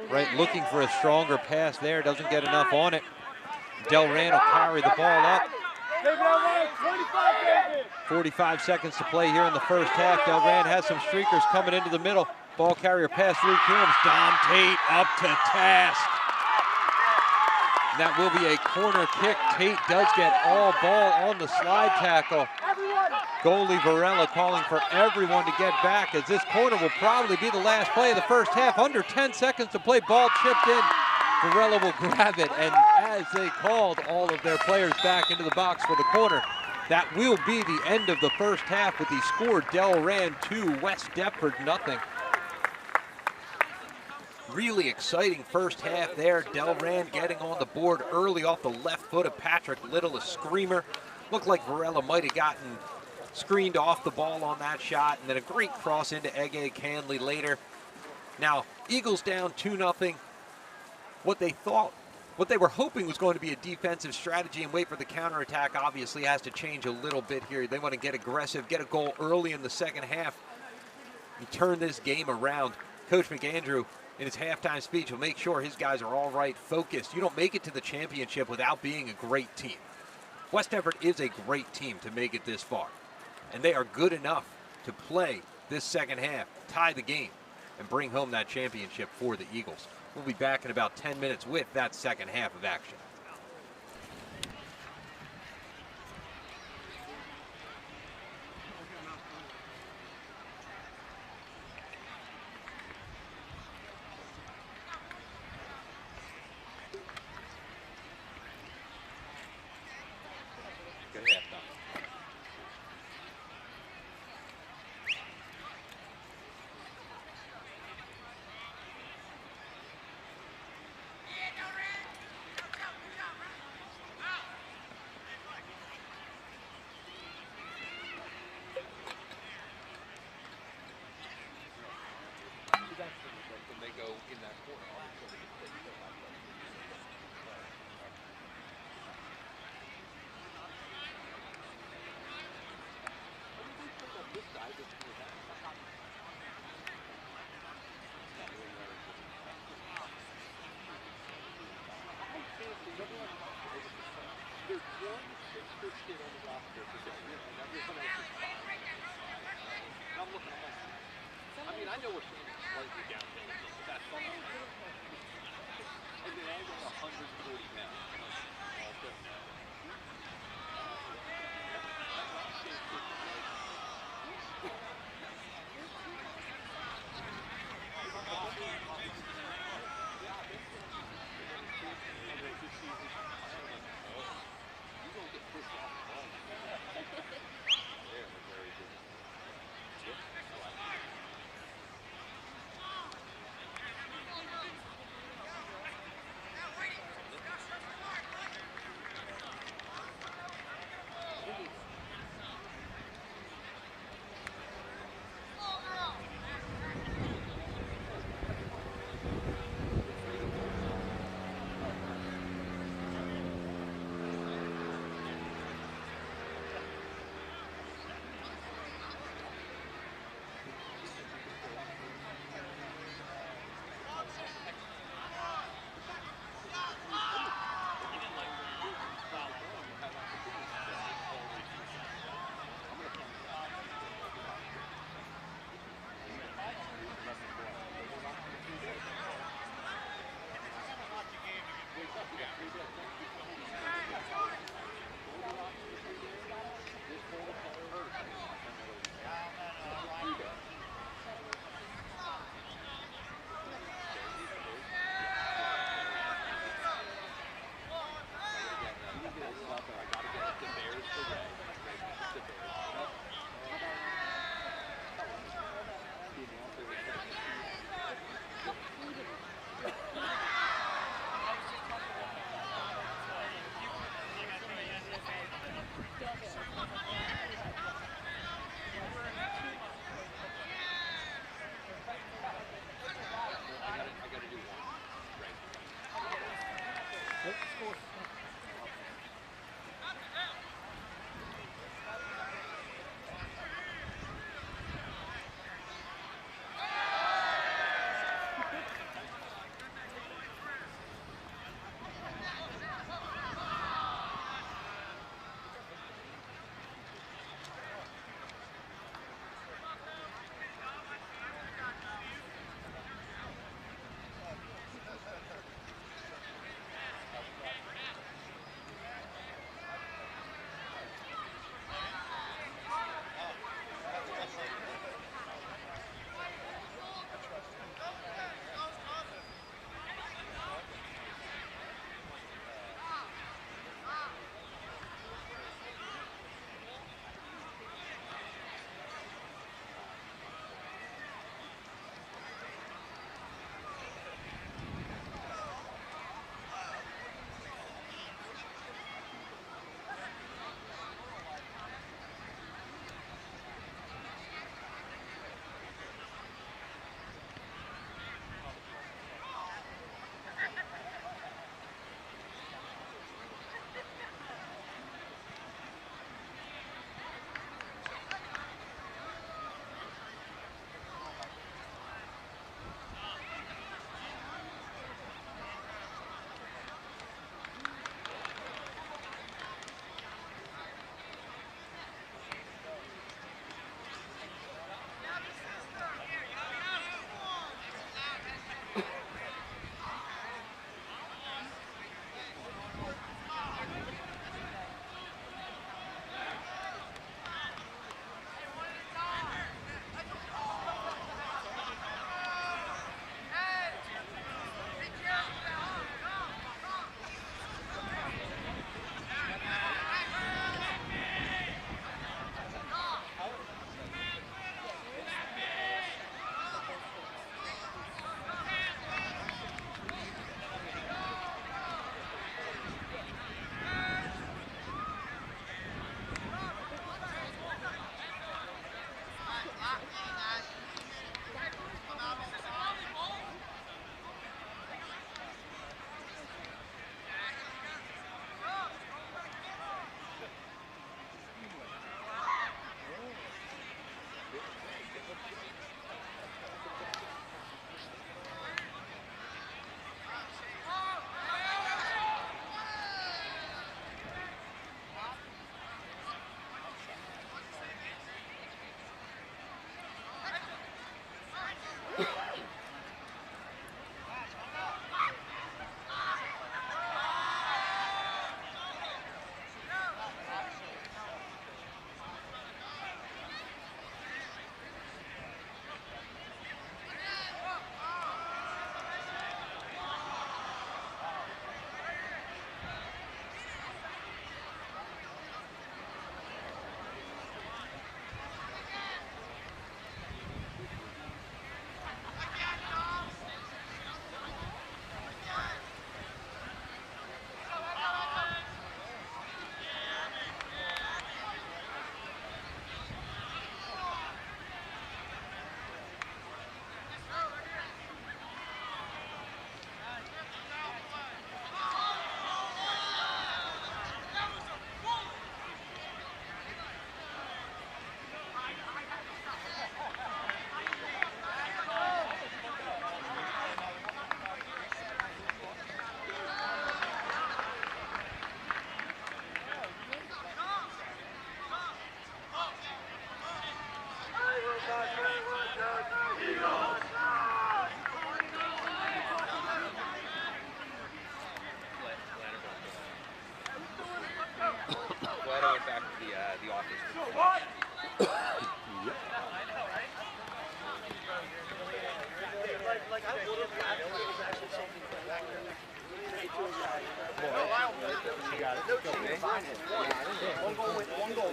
right, looking for a stronger pass there, doesn't get enough on it. Delran will carry the ball up. 45 seconds to play here in the first half. Delran has some streakers coming into the middle. Ball carrier pass through Coombs. Dom Tate up to task. That will be a corner kick. Tate does get all ball on the slide tackle. Goalie Varela calling for everyone to get back, as this corner will probably be the last play of the first half. Under 10 seconds to play, ball chipped in. Varela will grab it, and as they called all of their players back into the box for the corner, that will be the end of the first half with the score Delran 2, West Deptford 0. Really exciting first half there. Delran getting on the board early off the left foot of Patrick Little, a screamer. Looked like Varela might have gotten screened off the ball on that shot, and then a great cross into Ege Canley later. Now, Eagles down 2-0. What they were hoping was going to be a defensive strategy and wait for the counterattack obviously has to change a little bit here. They want to get aggressive, get a goal early in the second half, and turn this game around. Coach McAndrew, in his halftime speech, will make sure his guys are all right, focused. You don't make it to the championship without being a great team. West Deptford is a great team to make it this far, and they are good enough to play this second half, tie the game, and bring home that championship for the Eagles. We'll be back in about 10 minutes with that second half of action. Good halftime. When they go in that corner, there's one 6-foot kid on the roster today, and everyone else is 5. I'm looking at that. I mean, I know we're slightly down there, but that's fine. And then I weigh 140 pounds.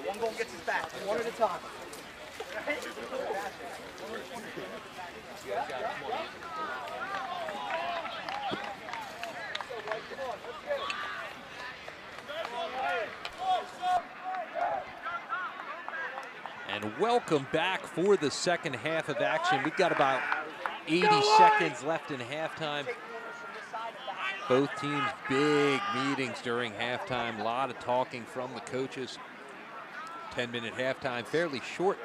One goal gets us back. One at a time. And welcome back for the second half of action. We've got about 80 seconds left in halftime. Both teams big meetings during halftime. A lot of talking from the coaches. 10-minute halftime, fairly short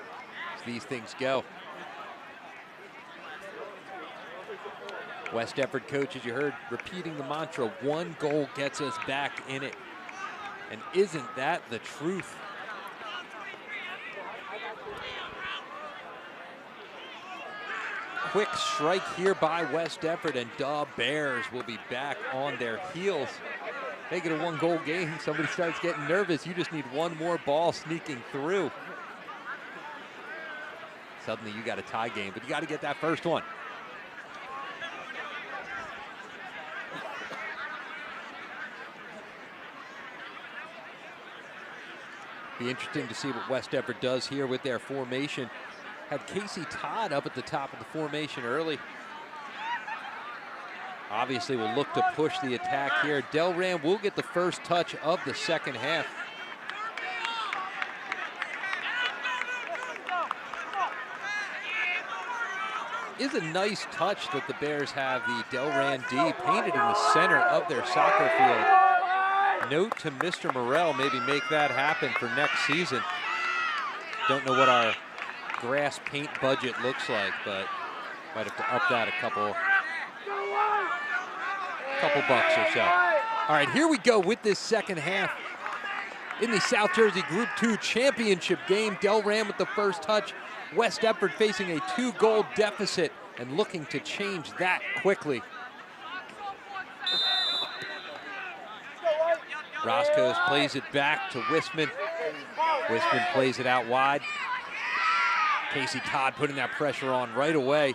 as these things go. West Deptford coach, as you heard, repeating the mantra, one goal gets us back in it. And isn't that the truth? Quick strike here by West Deptford, and the Bears will be back on their heels. Make it a one-goal game. Somebody starts getting nervous. You just need one more ball sneaking through. Suddenly you got a tie game, but you got to get that first one. Be interesting to see what West Deptford does here with their formation. Had Casey Todd up at the top of the formation early. Obviously will look to push the attack here. Delran will get the first touch of the second half. Is a nice touch that the Bears have the Delran D painted in the center of their soccer field. Note to Mr. Morrell, maybe make that happen for next season. Don't know what our grass paint budget looks like, but might have to up that a couple bucks or so. All right, here we go with this second half. In the South Jersey Group 2 championship game, Delran with the first touch. West Deptford facing a 2-goal deficit and looking to change that quickly. Roscoe plays it back to Wisman. Wisman plays it out wide. Casey Todd putting that pressure on right away.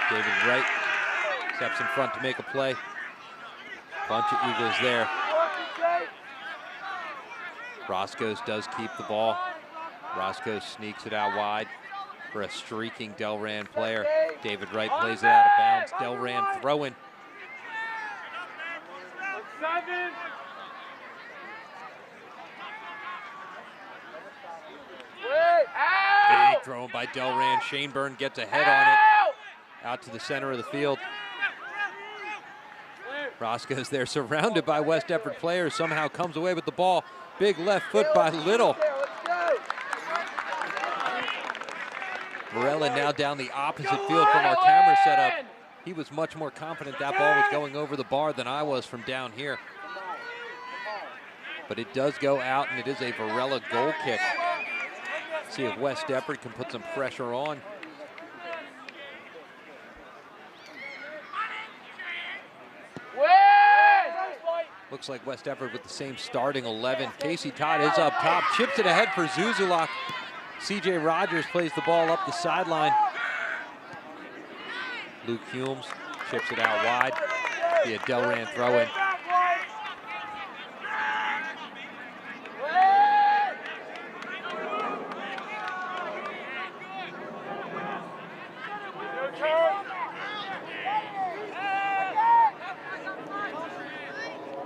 David Wright steps in front to make a play. Bunch of Eagles there. Roscoe does keep the ball. Roscoe sneaks it out wide for a streaking Delran player. David Wright plays it out of bounds. Delran throwing. Big throw by Delran. Shaneburn gets a head on it. Out to the center of the field. Roscoe's there surrounded by West Deptford players. Somehow comes away with the ball. Big left foot by Little. Morella now down the opposite field from our camera setup. He was much more confident that ball was going over the bar than I was from down here. But it does go out, and it is a Varela goal kick. See if West Deptford can put some pressure on. Looks like West Deptford with the same starting 11. Casey Todd is up top, chips it ahead for Zuzulak. CJ Rogers plays the ball up the sideline. Luke Humes chips it out wide. Be a Delran throw-in.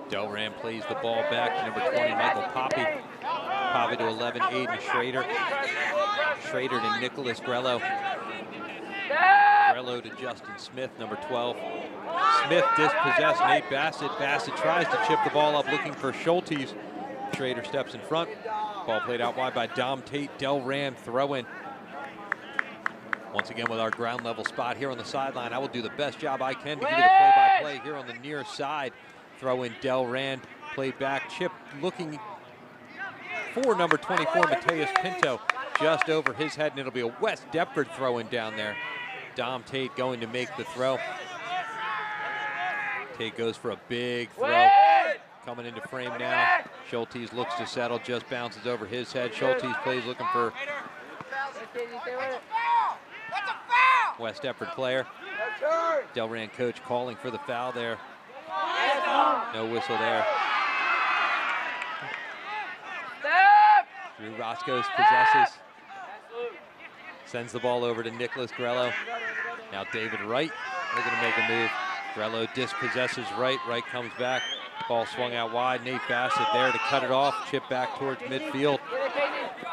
Delran plays the ball back to number 20, Michael Poppy. Poppy to 11, Aiden Schrader. Schrader to Nicholas Grello. Grello to Justin Smith, number 12. Smith dispossessed Nate Bassett. Bassett tries to chip the ball up looking for Schultes. Schrader steps in front. Ball played out wide by Dom Tate. Delran throw-in. Once again with our ground level spot here on the sideline, I will do the best job I can to give you the play-by-play here on the near side. Throw in Delran, played back, chip looking for number 24, Mateus Pinto, just over his head, and it'll be a West Deptford throw-in down there. Dom Tate going to make the throw. Tate goes for a big throw. Coming into frame now. Schultes looks to settle, just bounces over his head. Schultes plays looking for West Deptford player. Delran coach calling for the foul there. No whistle there. Drew Roscoe's possesses. Sends the ball over to Nicholas Grello. Now David Wright looking to make a move. Grello dispossesses Wright. Wright comes back. Ball swung out wide. Nate Bassett there to cut it off. Chip back towards midfield.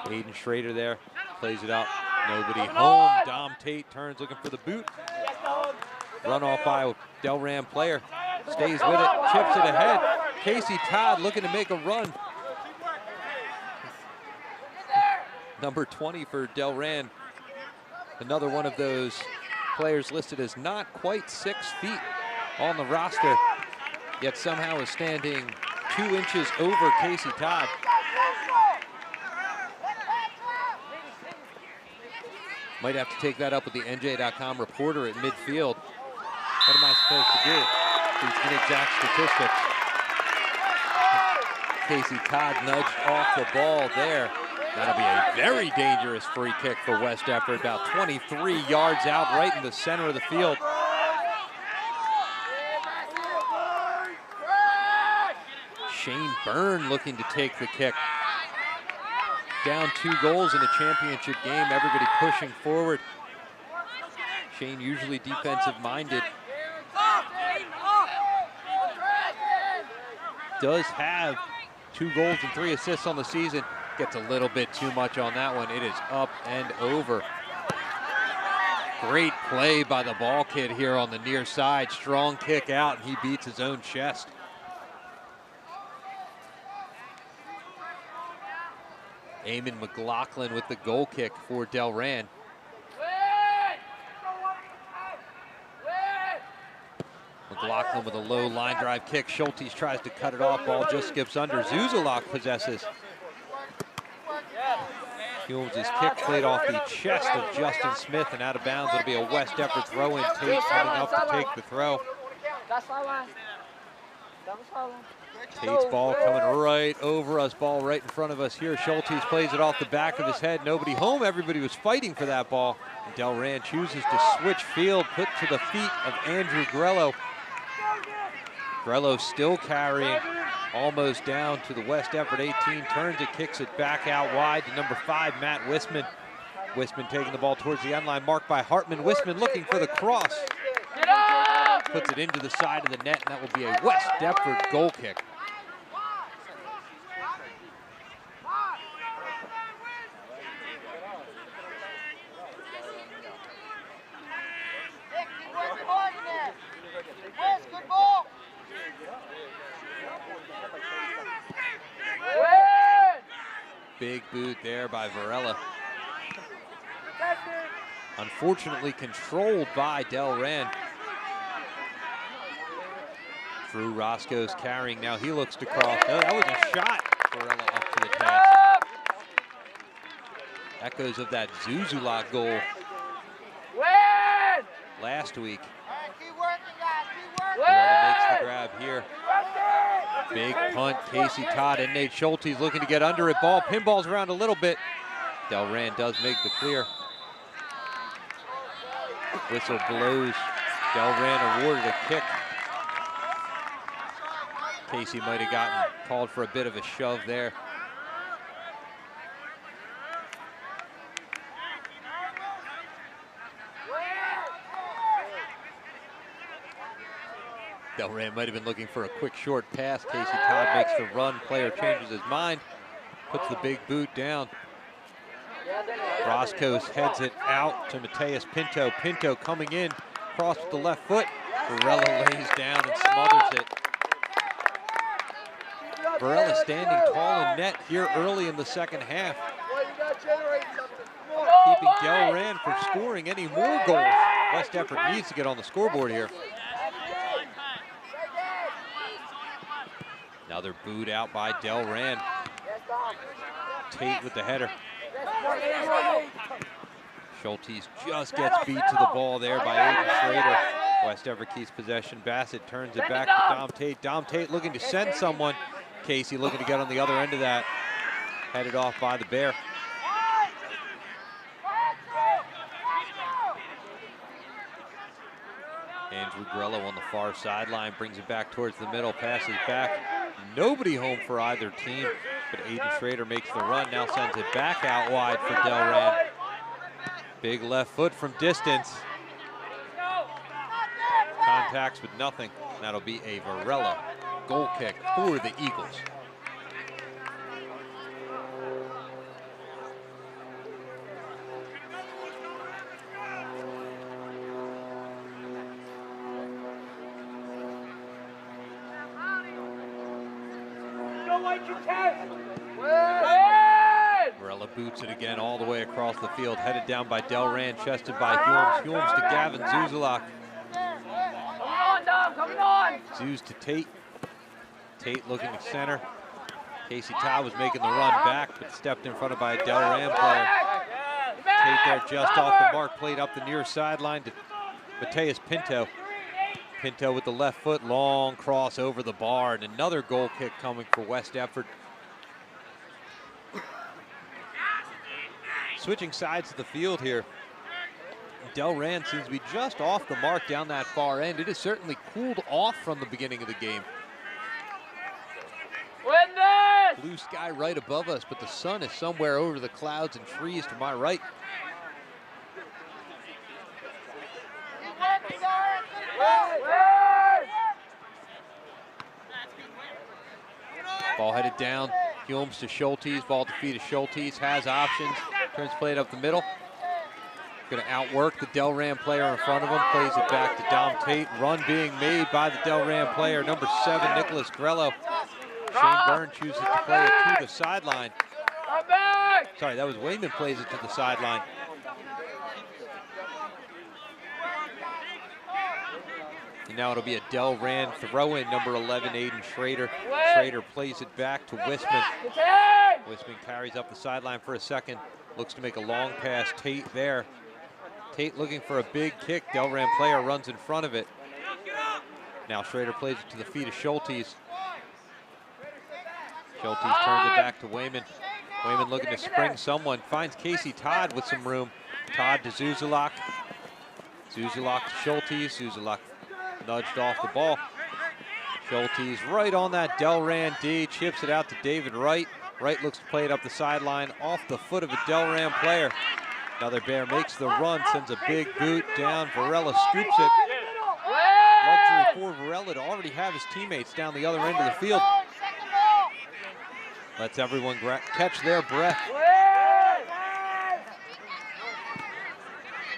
Aiden Schrader there. Plays it out. Nobody home. Dom Tate turns looking for the boot. Run off by a Delran player. Stays with it. Chips it ahead. Casey Todd looking to make a run. Number 20 for Delran. Another one of those players listed as not quite 6 feet on the roster, yet somehow is standing 2 inches over Casey Todd. Might have to take that up with the NJ.com reporter at midfield. What am I supposed to do? These inexact statistics. Casey Todd nudged off the ball there. That'll be a very dangerous free kick for West Deptford, about 23 yards out, right in the center of the field. Shane Byrne looking to take the kick. Down 2 goals in a championship game, everybody pushing forward. Shane usually defensive-minded. Does have 2 goals and 3 assists on the season. Gets a little bit too much on that one. It is up and over. Great play by the ball kid here on the near side. Strong kick out, and he beats his own chest. Eamon McLaughlin with the goal kick for Delran. McLaughlin with a low line drive kick. Schultes tries to cut it off. Ball just skips under. Zuzulak possesses. Humes' kick played off the chest of Justin Smith and out of bounds. It'll be a West Deptford throw-in. Tate coming up to take the throw. Tate's ball coming right over us. Ball right in front of us here. Schultes plays it off the back of his head. Nobody home. Everybody was fighting for that ball. And Delran chooses to switch field, put to the feet of Andrew Grello. Grello still carrying. Almost down to the West Deptford 18, turns it, kicks it back out wide to number 5, Matt Wisman. Wisman taking the ball towards the end line, marked by Hartman. Wisman looking for the cross. Puts it into the side of the net, and that will be a West Deptford goal kick. Big boot there by Varela. Unfortunately controlled by Delran. Drew Roscoe's carrying now. He looks to cross. No, that was a shot. Varela up to the task. Echoes of that Zuzulak goal last week. Varela makes the grab here. Big punt, Casey Todd and Nate Schultes looking to get under it. Ball pinballs around a little bit. Delran does make the clear. Whistle blows. Delran awarded a kick. Casey might have gotten called for a bit of a shove there. Delran might have been looking for a quick short pass. Casey Todd makes the run. Player changes his mind. Puts the big boot down. Roscoe heads it out to Mateus Pinto. Pinto coming in. Cross with the left foot. Varela lays down and smothers it. Varela standing tall in net here early in the second half. Keeping Delran from scoring any more goals. West Deptford needs to get on the scoreboard here. Another boot out by Delran. Tate with the header. Schultes just gets beat to the ball there by Aiden Schrader. West Deptford keeps possession. Bassett turns it back to Dom Tate. Dom Tate looking to send someone. Casey looking to get on the other end of that. Headed off by the Bear. Andrew Grello on the far sideline brings it back towards the middle, passes back. Nobody home for either team, but Aiden Schrader makes the run, now sends it back out wide for Delran. Big left foot from distance. Contacts with nothing. That'll be a Varela goal kick for the Eagles. Varela boots it again all the way across the field, headed down by Delran, chested by Humes. Humes to Gavin Zuzulak. Zuz to Tate. Tate looking to center. Casey Todd was making the run back, but stepped in front of by a Delran player. Tate there just off the mark, played up the near sideline to Mateus Pinto. Pinto with the left foot, long cross over the bar, and another goal kick coming for West Deptford. Switching sides of the field here. Delran seems to be just off the mark down that far end. It has certainly cooled off from the beginning of the game. Blue sky right above us, but the sun is somewhere over the clouds and trees to my right. Ball headed down. Humes to Schultes. Ball at the feet of Schultes. Has options. Turns played up the middle. Going to outwork the Delran player in front of him. Plays it back to Dom Tate. Run being made by the Delran player, number 7, Nicholas Grello. Shane Byrne chooses to play it to the sideline. Sorry, that was Wayman plays it to the sideline. And now it'll be a Delran throw-in, number 11, Aiden Schrader. Schrader plays it back to Wisman. Wisman carries up the sideline for a second. Looks to make a long pass. Tate there. Tate looking for a big kick. Delran player runs in front of it. Now Schrader plays it to the feet of Schultes. Schultes turns it back to Wayman. Wayman looking to spring someone. Finds Casey Todd with some room. Todd to Zuzulak. Zuzulak to Schultes. Zuzulak nudged off the ball. Schultes right on that Delran D. Chips it out to David Wright. Wright looks to play it up the sideline off the foot of a Delran player. Another Bear makes the run, sends a big boot down. Varela scoops it. Luxury for Varela to already have his teammates down the other end of the field. Lets everyone catch their breath.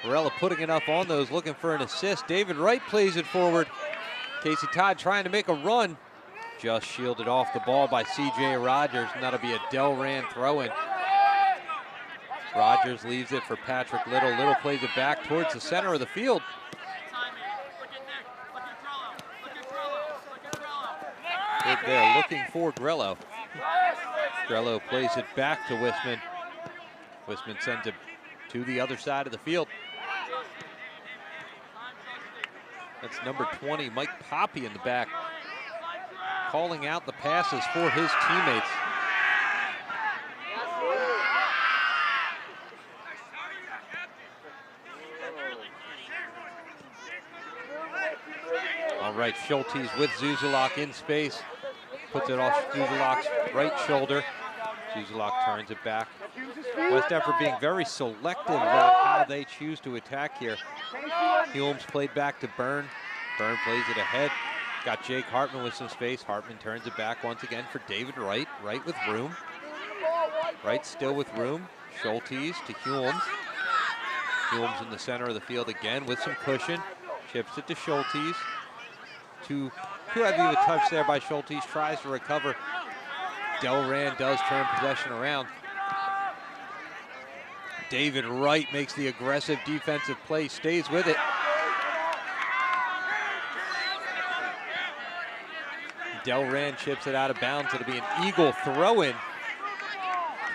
Varela putting enough on those, looking for an assist. David Wright plays it forward. Casey Todd trying to make a run. Just shielded off the ball by C.J. Rogers, and that'll be a Delran throw-in. Rogers leaves it for Patrick Little. Little plays it back towards the center of the field. Good there, looking for Grello. Grello plays it back to Wisman. Wisman sends it to the other side of the field. That's number 20, Mike Poppy in the back, calling out the passes for his teammates. All right, Schultes with Zuzulak in space. Puts it off Zuzulak's right shoulder. Zuzulak turns it back. West Deptford being very selective about how they choose to attack here. Humes played back to Byrne. Byrne plays it ahead. Got Jake Hartman with some space. Hartman turns it back once again for David Wright. Wright with room. Wright still with room. Schultes to Humes. Humes in the center of the field again with some cushion. Chips it to Schultes. Too heavy of a touch there by Schultes. Tries to recover. Delran does turn possession around. David Wright makes the aggressive defensive play. Stays with it. Delran chips it out of bounds. It'll be an Eagle throw-in.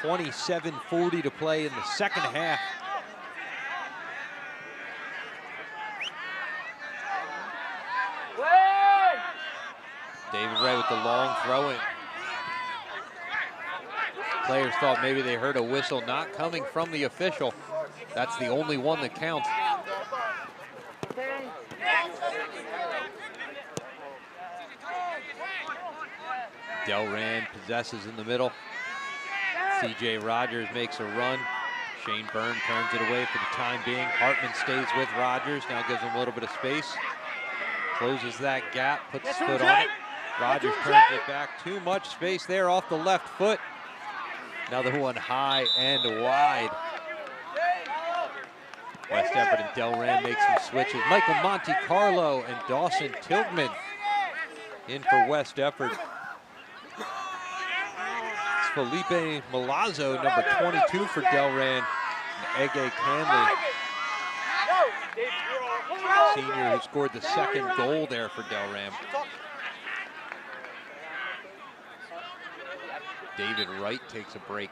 27:40 to play in the second half. David Wright with the long throw-in. Players thought maybe they heard a whistle, not coming from the official. That's the only one that counts. Delran possesses in the middle. C.J. Rogers makes a run. Shane Byrne turns it away for the time being. Hartman stays with Rogers, now gives him a little bit of space. Closes that gap, puts his foot on it. Rogers turns it back, too much space there off the left foot. Another one high and wide. West Deptford and Delran make some switches. Michael Monte Carlo and Dawson Tilgman in for West Deptford. It's Felipe Milazzo, number 22 for Delran. And Ege Canley, senior, who scored the second goal there for Delran. David Wright takes a break.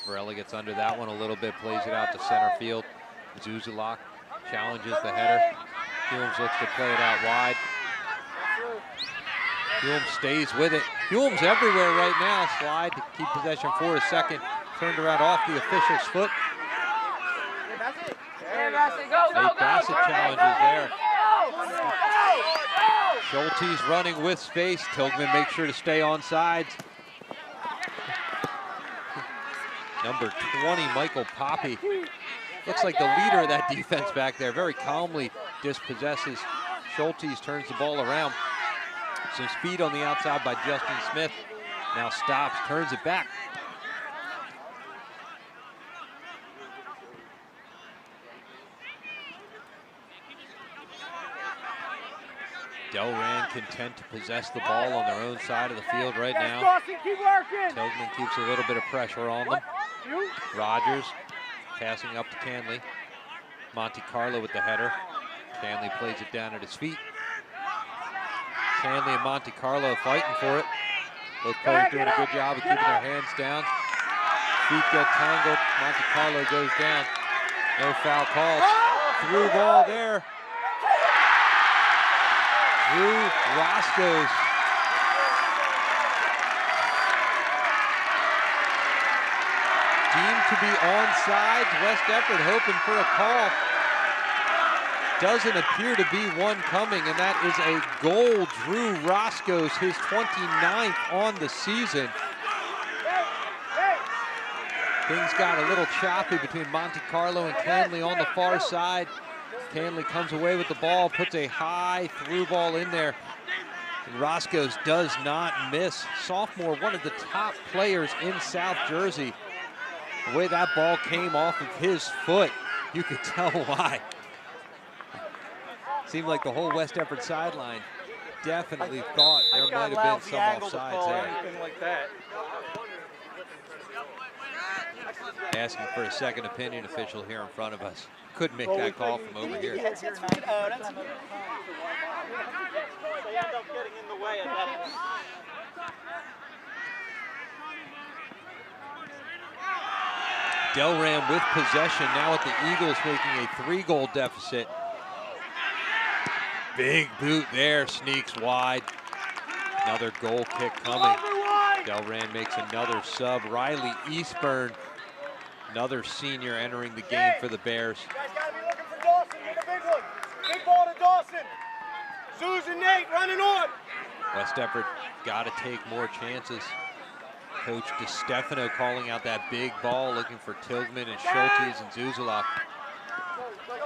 Varela gets under that one a little bit, plays it out to center field. Zuzulak challenges the header. Humes looks to play it out wide. Humes stays with it. Humes everywhere right now. Slide to keep possession for a second. Turned around off the official's foot. Nate Bassett challenges there. Schulte's running with space. Tilgman makes sure to stay on sides. Number 20, Michael Poppy. Looks like the leader of that defense back there. Very calmly dispossesses. Schulte's turns the ball around. Some speed on the outside by Justin Smith. Now stops, turns it back. Delran content to possess the ball on their own side of the field right now. Tilgman keeps a little bit of pressure on them. Rogers passing up to Canley. Monte Carlo with the header. Canley plays it down at his feet. Canley and Monte Carlo fighting for it. Both players doing a good job of keeping their hands down. Feet get tangled. Monte Carlo goes down. No foul calls. Through ball there. Drew Roscoe's. Deemed to be onside. West Deptford hoping for a call. Doesn't appear to be one coming, and that is a goal. Drew Roscoe's, his 29th on the season. Things got a little choppy between Monte Carlo and Canley on the far side. Canley comes away with the ball, puts a high through ball in there. And Roscoe's does not miss. Sophomore, one of the top players in South Jersey. The way that ball came off of his foot, you could tell why. Seemed like the whole West Deptford sideline definitely thought there might have been some offsides there. Asking for a second opinion official here in front of us. Couldn't make that call from over here. They end up getting in the way of that. Delran with possession now at the Eagles, making a 3-goal deficit. Big boot there, sneaks wide. Another goal kick coming. Delran makes another sub. Riley Eastburn, another senior, entering the game for the Bears. You guys gotta be looking for Dawson. Get a big one. Big ball to Dawson. Zeus and Nate running on. West Deptford got to take more chances. Coach DeStefano calling out that big ball, looking for Tilgman and Schultes and Zuzulak.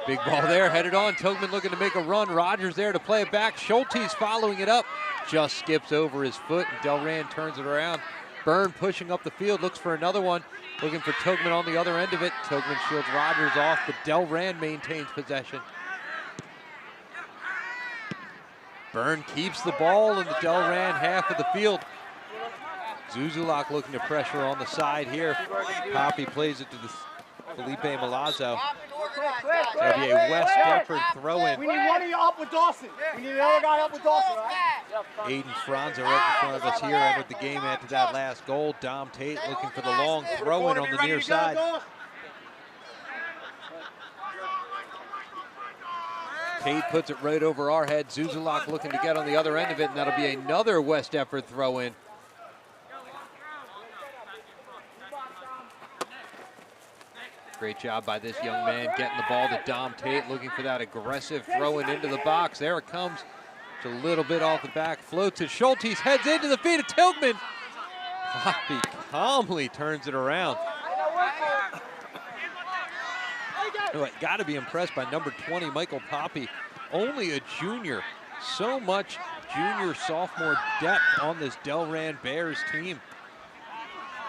Big ball there, headed on. Tilgman looking to make a run. Rogers there to play it back. Schultes following it up. Just skips over his foot, and Delran turns it around. Byrne pushing up the field, looks for another one. Looking for Tilgman on the other end of it. Tilgman shields Rogers off, but Delran maintains possession. Byrne keeps the ball in the Delran half of the field. Zuzulak looking to pressure on the side here. Poppy plays it to the Felipe Milazzo. That'll be a West Deptford throw-in. We need one of you up with Dawson. We need another guy up with Dawson, right? Aiden Franza right in front of us here, entered the game after that last goal. Dom Tate looking for the long throw-in on the near side. Tate puts it right over our head. Zuzulak looking to get on the other end of it, and that'll be another West Deptford throw-in. Great job by this young man getting the ball to Dom Tate, looking for that aggressive throwing into the box. There it comes. It's a little bit off the back, floats to Schultes, heads into the feet of Tilghman. Poppy calmly turns it around. Got to be impressed by number 20, Michael Poppy. Only a junior. So much junior, sophomore depth on this Delran Bears team.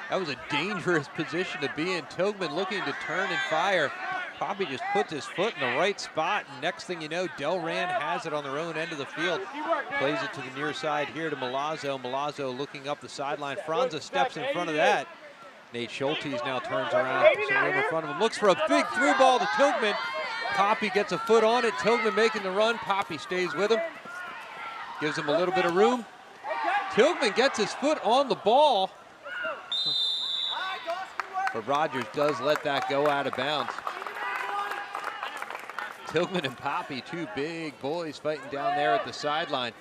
That was a dangerous position to be in. Tilghman looking to turn and fire. Poppy just puts his foot in the right spot. And next thing you know, Delran has it on their own end of the field. Plays it to the near side here to Milazzo. Milazzo looking up the sideline. Franza steps in front of that. Nate Schultes now turns around, some room in front of him. Looks for a big through ball to Tilghman. Poppy gets a foot on it. Tilghman making the run. Poppy stays with him. Gives him a little bit of room. Tilghman gets his foot on the ball. But Rogers does let that go out of bounds. Tilghman and Poppy, two big boys fighting down there at the sideline.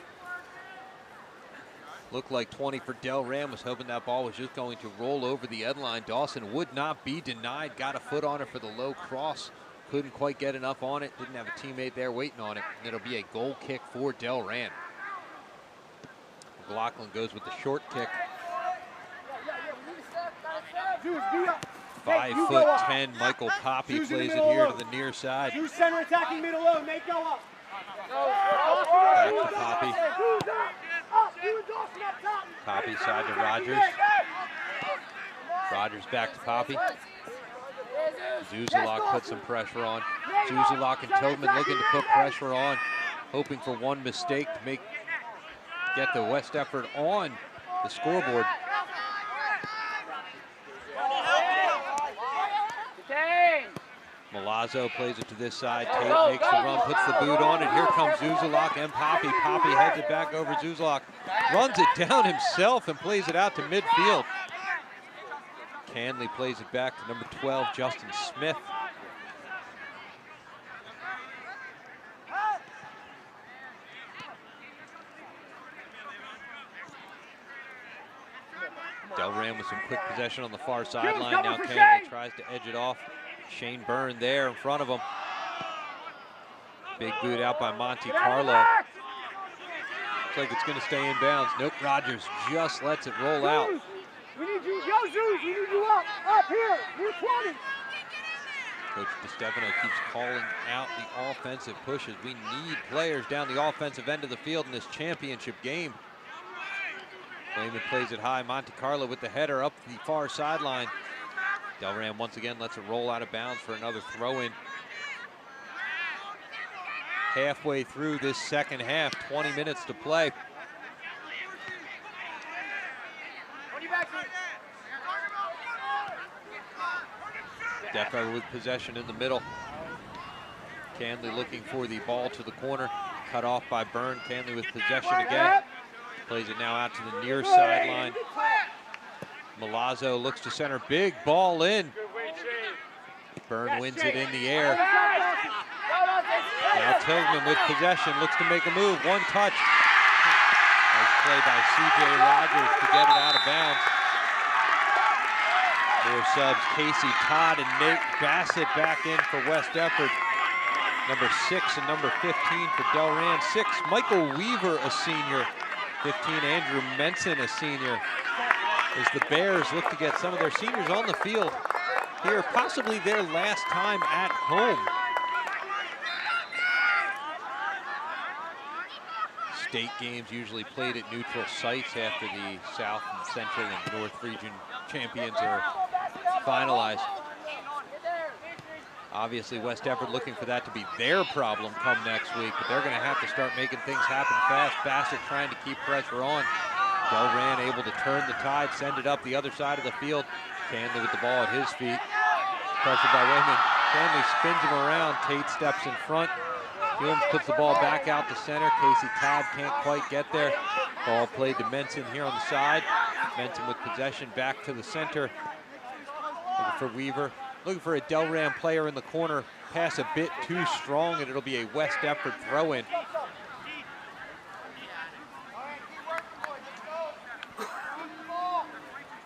Looked like 20 for Delran, was hoping that ball was just going to roll over the end line. Dawson would not be denied, got a foot on it for the low cross. Couldn't quite get enough on it, didn't have a teammate there waiting on it. And it'll be a goal kick for Delran. McLaughlin goes with the short kick. 5'10", Michael Poppy plays it here to the near side. Two center attacking middle low, Nate go up. Back to Poppy. Poppy side to Rogers. Rogers back to Poppy. Zuzulak puts some pressure on. Zuzulak and Tilghman looking to put pressure on, hoping for one mistake to get the West Deptford on the scoreboard. Milazzo plays it to this side. Tate makes the run, puts the boot on it. Here comes Zuzulak and Poppy. Poppy heads it back over Zuzulak. Runs it down himself and plays it out to midfield. Canley plays it back to number 12, Justin Smith. Delran with some quick possession on the far sideline. Now Canley tries to edge it off. Shane Byrne there in front of him. Big boot out by Monte Carlo. Looks like it's going to stay in bounds. Nope, Rogers just lets it roll out. We need you, yo, Zeus, we need you up here, you're 20. Coach DiStefano keeps calling out the offensive pushes. We need players down the offensive end of the field in this championship game. Raymond plays it high. Monte Carlo with the header up the far sideline. Delran once again lets it roll out of bounds for another throw-in. Halfway through this second half, 20 minutes to play. Deptford with possession in the middle. Canley looking for the ball to the corner. Cut off by Byrne. Canley with possession again. Plays it now out to the near sideline. Milazzo looks to center, big ball in. Byrne wins it in the air. Now Tilghman with possession, looks to make a move, one touch. Nice play by C.J. Rogers to get it out of bounds. More subs, Casey Todd and Nate Bassett back in for West Deptford. Number 6 and number 15 for Delran. 6, Michael Weaver, a senior. 15, Andrew Menson, a senior. As the Bears look to get some of their seniors on the field here, possibly their last time at home. State games usually played at neutral sites after the South and Central and North Region champions are finalized. Obviously, West Deptford looking for that to be their problem come next week, but they're going to have to start making things happen fast. Bassett trying to keep pressure on. Delran able to turn the tide, send it up the other side of the field. Canley with the ball at his feet. Pressured by Raymond. Canley spins him around. Tate steps in front. Humes puts the ball back out to center. Casey Todd can't quite get there. Ball played to Menson here on the side. Menson with possession back to the center. Looking for Weaver. Looking for a Delran player in the corner. Pass a bit too strong, and it'll be a West Deptford throw-in.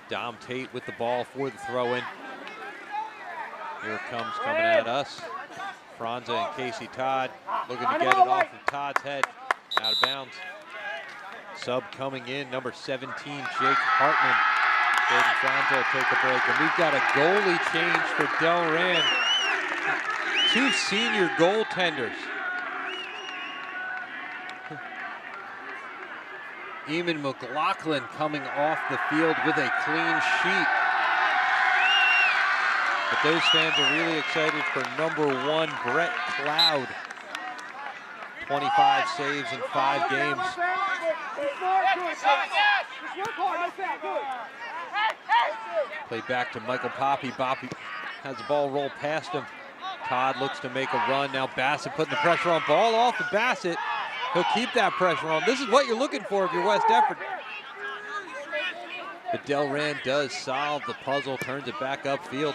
Dom Tate with the ball for the throw-in. Here it comes coming at us. Franza and Casey Todd looking to get it off of Todd's head. Out of bounds. Sub coming in, number 17, Jake Hartman. Jaden Franza will take a break. And we've got a goalie change for Delran. 2 senior goaltenders. Eamon McLaughlin coming off the field with a clean sheet. But those fans are really excited for number 1, Brett Cloud. 25 saves in 5 games. Play back to Michael Poppy. Poppy has the ball roll past him. Todd looks to make a run. Now Bassett putting the pressure on. Ball off of Bassett. He'll keep that pressure on. This is what you're looking for if you're West Deptford. But Delran does solve the puzzle, turns it back upfield.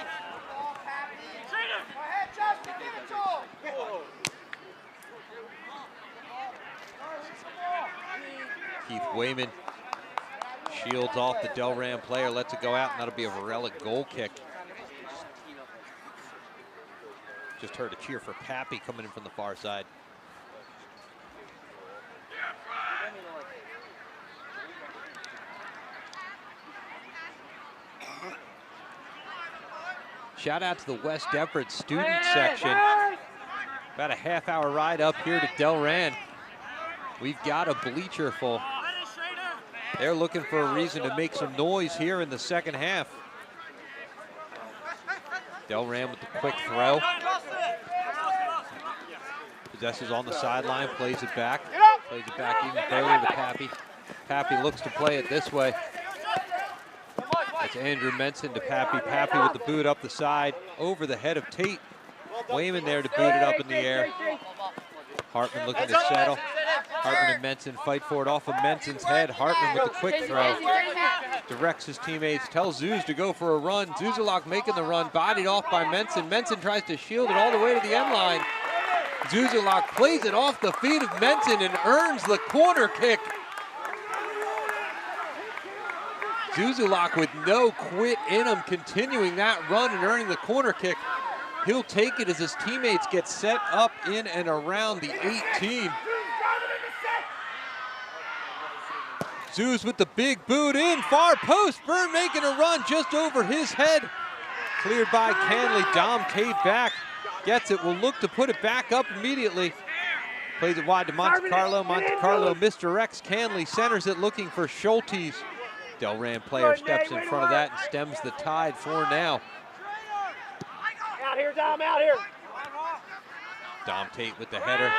Keith Wayman shields off the Delran player, lets it go out, and that'll be a Varela goal kick. Just heard a cheer for Pappy coming in from the far side. Shout out to the West Deptford student section. About a half-hour ride up here to Delran. We've got a bleacher full. They're looking for a reason to make some noise here in the second half. Delran with the quick throw. Possesses on the sideline, plays it back. Plays it back even further to Pappy. Pappy looks to play it this way. That's Andrew Menson to Pappy. Pappy with the boot up the side, over the head of Tate. Wayman there to boot it up in the air. Hartman looking to settle. Hartman and Menson fight for it off of Menson's head. Hartman with the quick throw. Directs his teammates, tells Zeus to go for a run. Zuzalak making the run, bodied off by Menson. Menson tries to shield it all the way to the end line. Zuzalak plays it off the feet of Menson and earns the corner kick. Zuzalak with no quit in him, continuing that run and earning the corner kick. He'll take it as his teammates get set up in and around the 18. Zeus with the big boot in, far post. Byrne making a run just over his head. Cleared by Canley. Dom Tate back. Gets it, will look to put it back up immediately. Plays it wide to Monte Carlo. Monte Carlo misdirects Canley, centers it looking for Schultes. Delran player steps in front of that and stems the tide for now. Out here, Dom, out here. Dom Tate with the header.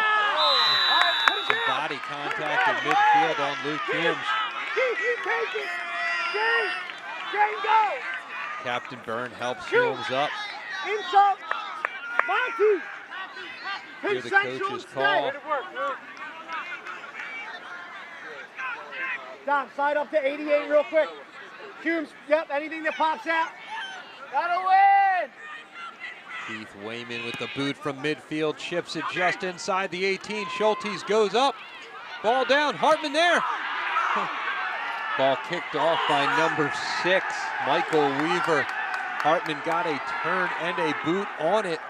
Some body contact in midfield on Luke Humes. Captain Byrne helps Humes up. Inside. Monty. Hear the coach's call. Dom, slide up to 88 real quick. Humes, yep, anything that pops out. Gotta win! Keith Wayman with the boot from midfield, chips it just inside the 18. Schultes goes up, ball down, Hartman there. Ball kicked off by number 6, Michael Weaver. Hartman got a turn and a boot on it.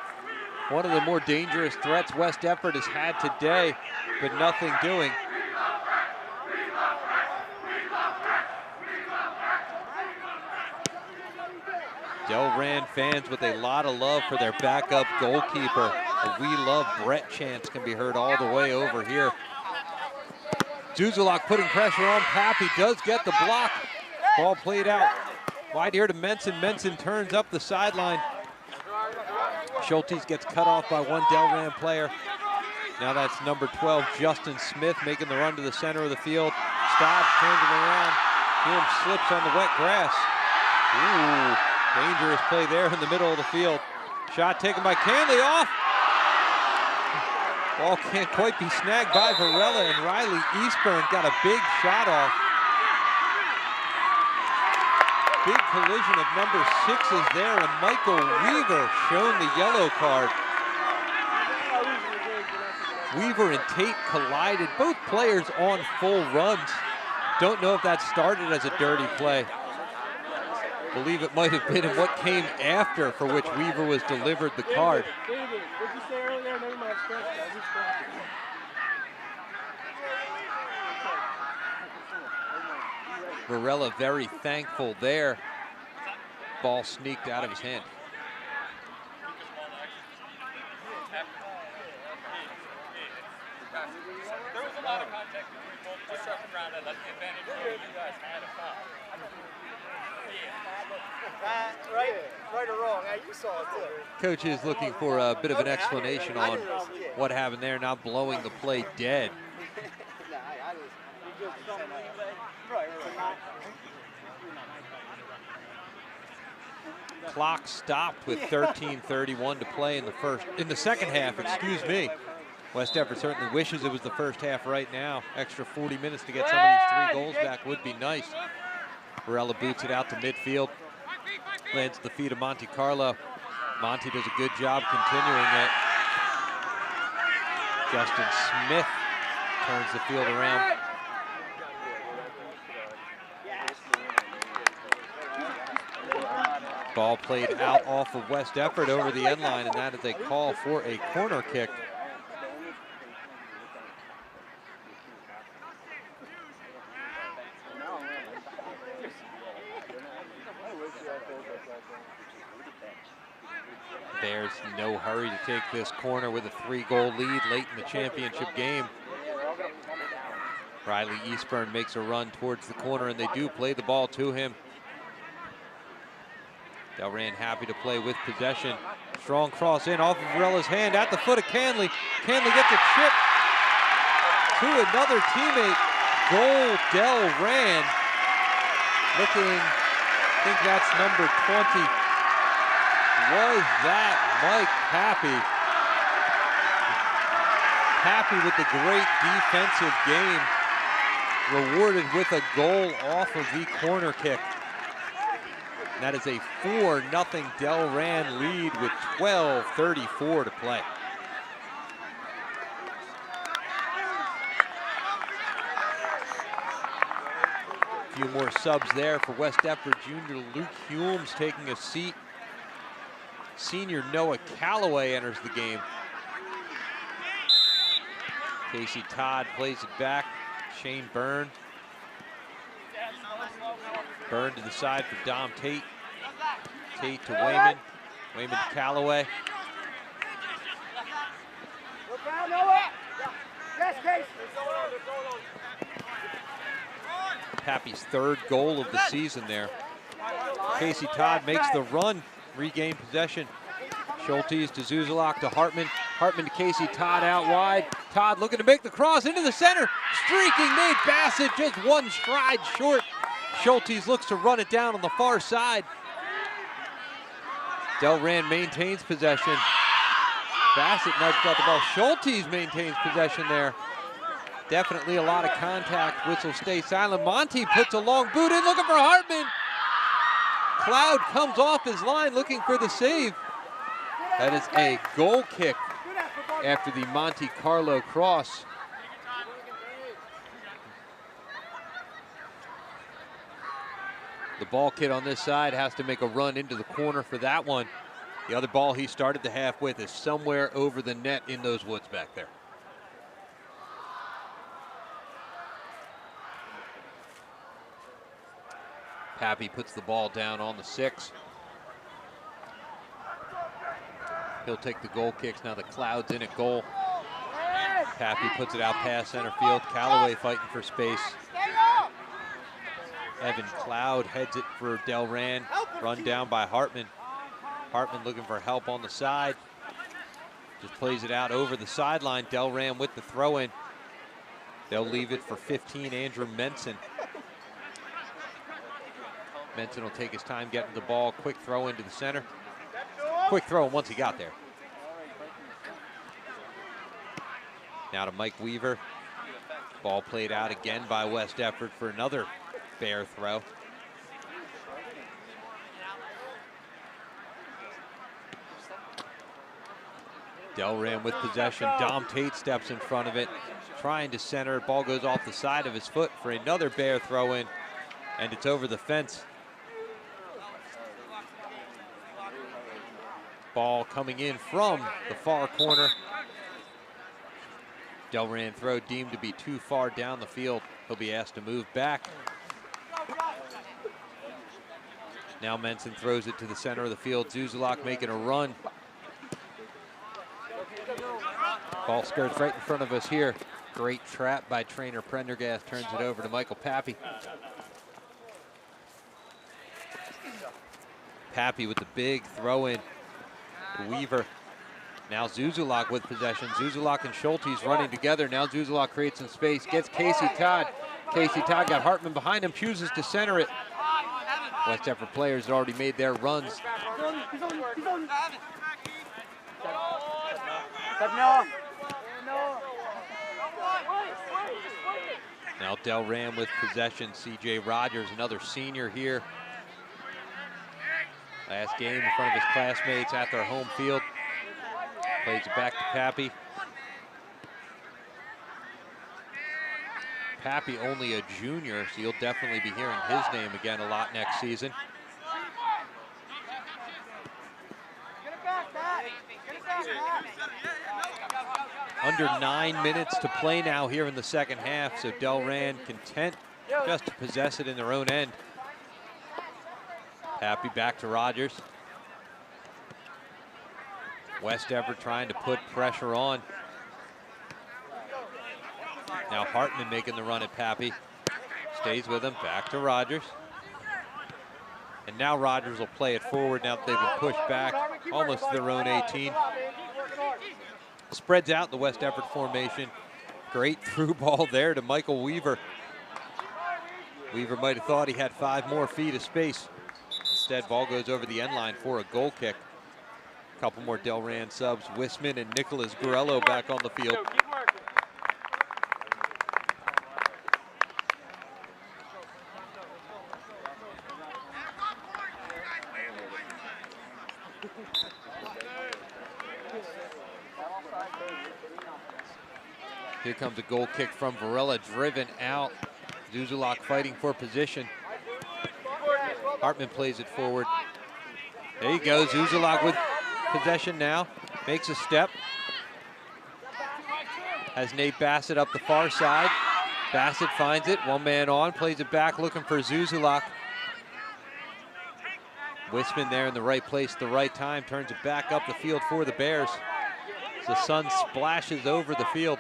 One of the more dangerous threats West Deptford has had today, but nothing doing. Delran fans with a lot of love for their backup goalkeeper. The "We Love Brett" chants can be heard all the way over here. Zuzalak putting pressure on. Pappy does get the block. Ball played out wide here to Menson. Menson turns up the sideline. Schultes gets cut off by one Delran player. Now that's number 12, Justin Smith, making the run to the center of the field. Stops, turns it around. Hume slips on the wet grass. Ooh. Dangerous play there in the middle of the field. Shot taken by Canley, off. Ball can't quite be snagged by Varela, and Riley Eastburn got a big shot off. Big collision of number 6s there, and Michael Weaver shown the yellow card. Weaver and Tate collided, both players on full runs. Don't know if that started as a dirty play. believe it might have been in what came after for which Weaver was delivered the card. David, what'd you say earlier? Never mind, scratch that. Who's scratching? Varela very thankful there. Ball sneaked out of his hand. There was a lot of contact between both push-up and ground, and that's the advantage where you guys had a foul. Right or wrong, you saw it too. Coach is looking for a bit of an explanation on what happened there, not blowing the play dead. Clock stopped with 13:31 to play in the second half, excuse me. West Deptford certainly wishes it was the first half right now. Extra 40 minutes to get some of these 3 goals back would be nice. Varela boots it out to midfield. Lands at the feet of Monte Carlo. Monty does a good job continuing it. Justin Smith turns the field around. Ball played out off of West Deptford over the end line, and that is a call for a corner kick. Bears no hurry to take this corner with a 3-goal lead late in the championship game. Riley Eastburn makes a run towards the corner, and they do play the ball to him. Delran happy to play with possession. Strong cross in off of Varela's hand at the foot of Canley. Canley gets a chip to another teammate. Goal Delran. Looking, I think that's number 20. Was that Mike Pappy? Pappy with the great defensive game, rewarded with a goal off of the corner kick. That is a 4-0 Delran lead with 12:34 to play. A few more subs there for West Deptford. Junior Luke Humes taking a seat. Senior Noah Calloway enters the game. Casey Todd plays it back. Shane Byrne. Byrne to the side for Dom Tate. Tate to Wayman. Wayman to Calloway. Pappy's 3rd goal of the season there. Casey Todd makes the run, regain possession. Schultes to Zuzalak to Hartman. Hartman to Casey Todd out wide. Todd looking to make the cross into the center. Streaking Nate Bassett just one stride short. Schultes looks to run it down on the far side. Delran maintains possession. Bassett nudged out the ball. Schultes maintains possession there. Definitely a lot of contact. Whistle stays silent. Monty puts a long boot in, looking for Hartman. Cloud comes off his line looking for the save. That is a goal kick after the Monte Carlo cross. The ball kid on this side has to make a run into the corner for that one. The other ball he started the half with is somewhere over the net in those woods back there. Pappy puts the ball down on the 6. He'll take the goal kicks. Now the Cloud's in at goal. Pappy puts it out past center field. Calloway fighting for space. Evan Cloud heads it for Delran. Run down by Hartman. Hartman looking for help on the side. Just plays it out over the sideline. Delran with the throw in. They'll leave it for 15, Andrew Menson. Menson will take his time getting the ball. Quick throw into the center. Quick throw once he got there. Now to Mike Weaver. Ball played out again by West Deptford for another Bear throw. Delran with possession. Dom Tate steps in front of it, trying to center. Ball goes off the side of his foot for another Bear throw in, and it's over the fence. Ball coming in from the far corner. Delran throw deemed to be too far down the field. He'll be asked to move back. Now Menson throws it to the center of the field. Zuzulak making a run. Ball skirts right in front of us here. Great trap by trainer Prendergast. Turns it over to Michael Pappy. Pappy with the big throw in to Weaver. Now Zuzulak with possession. Zuzulak and Schultes running together. Now Zuzulak creates some space. Gets Casey Todd. Casey Todd got Hartman behind him. Chooses to center it. West Deptford players had already made their runs. Now Delran with possession. CJ Rogers, another senior here. Last game in front of his classmates at their home field. Plays it back to Pappy. Pappy only a junior, so you'll definitely be hearing his name again a lot next season. Under 9 minutes to play now here in the second half, so Delran content just to possess it in their own end. Pappy back to Rogers. West Deptford trying to put pressure on. Now Hartman making the run at Pappy. Stays with him, back to Rogers. And now Rogers will play it forward now that they've been pushed back almost to their own 18. Spreads out the West Deptford formation. Great through ball there to Michael Weaver. Weaver might have thought he had 5 more feet of space. Instead, ball goes over the end line for a goal kick. A couple more Delran subs. Wisman and Nicholas Gorello back on the field. Here comes a goal kick from Varela, driven out. Zuzulak fighting for position. Hartman plays it forward. There you go, Zuzulak with possession now. Makes a step. Has Nate Bassett up the far side. Bassett finds it, 1 man on, plays it back, looking for Zuzulak. Wisman there in the right place at the right time, turns it back up the field for the Bears. The sun splashes over the field.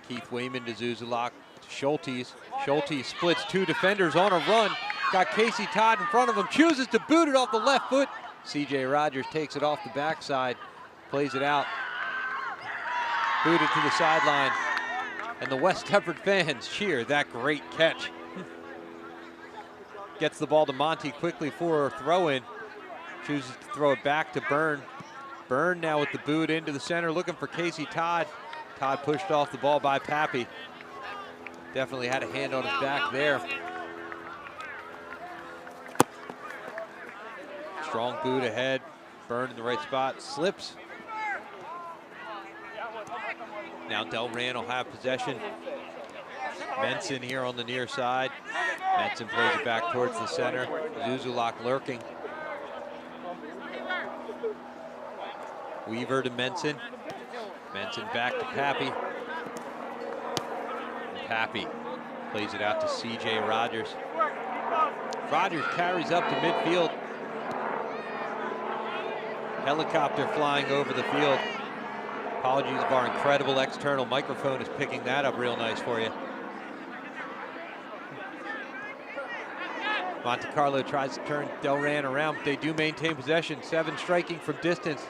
Keith Wayman to Zuzulak, to Schultes. Schultes splits 2 defenders on a run. Got Casey Todd in front of him, chooses to boot it off the left foot. CJ Rogers takes it off the backside, plays it out. Booted to the sideline. And the West Deptford fans cheer that great catch. Gets the ball to Monty quickly for a throw-in. Chooses to throw it back to Byrne. Byrne now with the boot into the center, looking for Casey Todd. Todd pushed off the ball by Pappy. Definitely had a hand on his back there. Strong boot ahead. Byrne in the right spot, slips. Now Delran will have possession. Menson here on the near side. Menson plays it back towards the center. Zuzulak lurking. Weaver to Menson. Menson back to Pappy. And Pappy plays it out to CJ Rogers. Rogers carries up to midfield. Helicopter flying over the field. Apologies if our incredible external microphone is picking that up real nice for you. Monte Carlo tries to turn Delran around, but they do maintain possession. 7 striking from distance.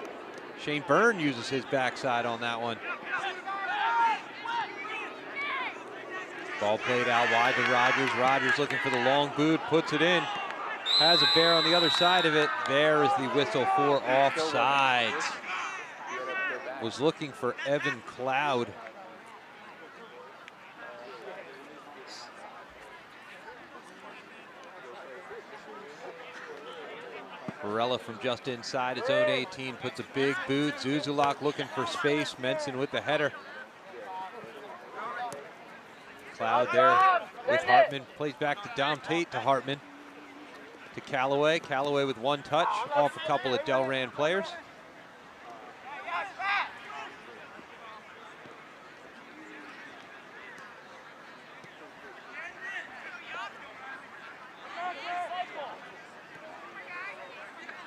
Shane Byrne uses his backside on that one. Ball played out wide to Rogers. Rogers looking for the long boot, puts it in. Has a bear on the other side of it. There is the whistle for offsides. Was looking for Evan Cloud. Varela from just inside his own 18 puts a big boot. Zuzulak looking for space. Menson with the header. Cloud there with Hartman. Plays back to Dom Tate, to Hartman. To Callaway. Callaway with one touch off a couple of Delran players.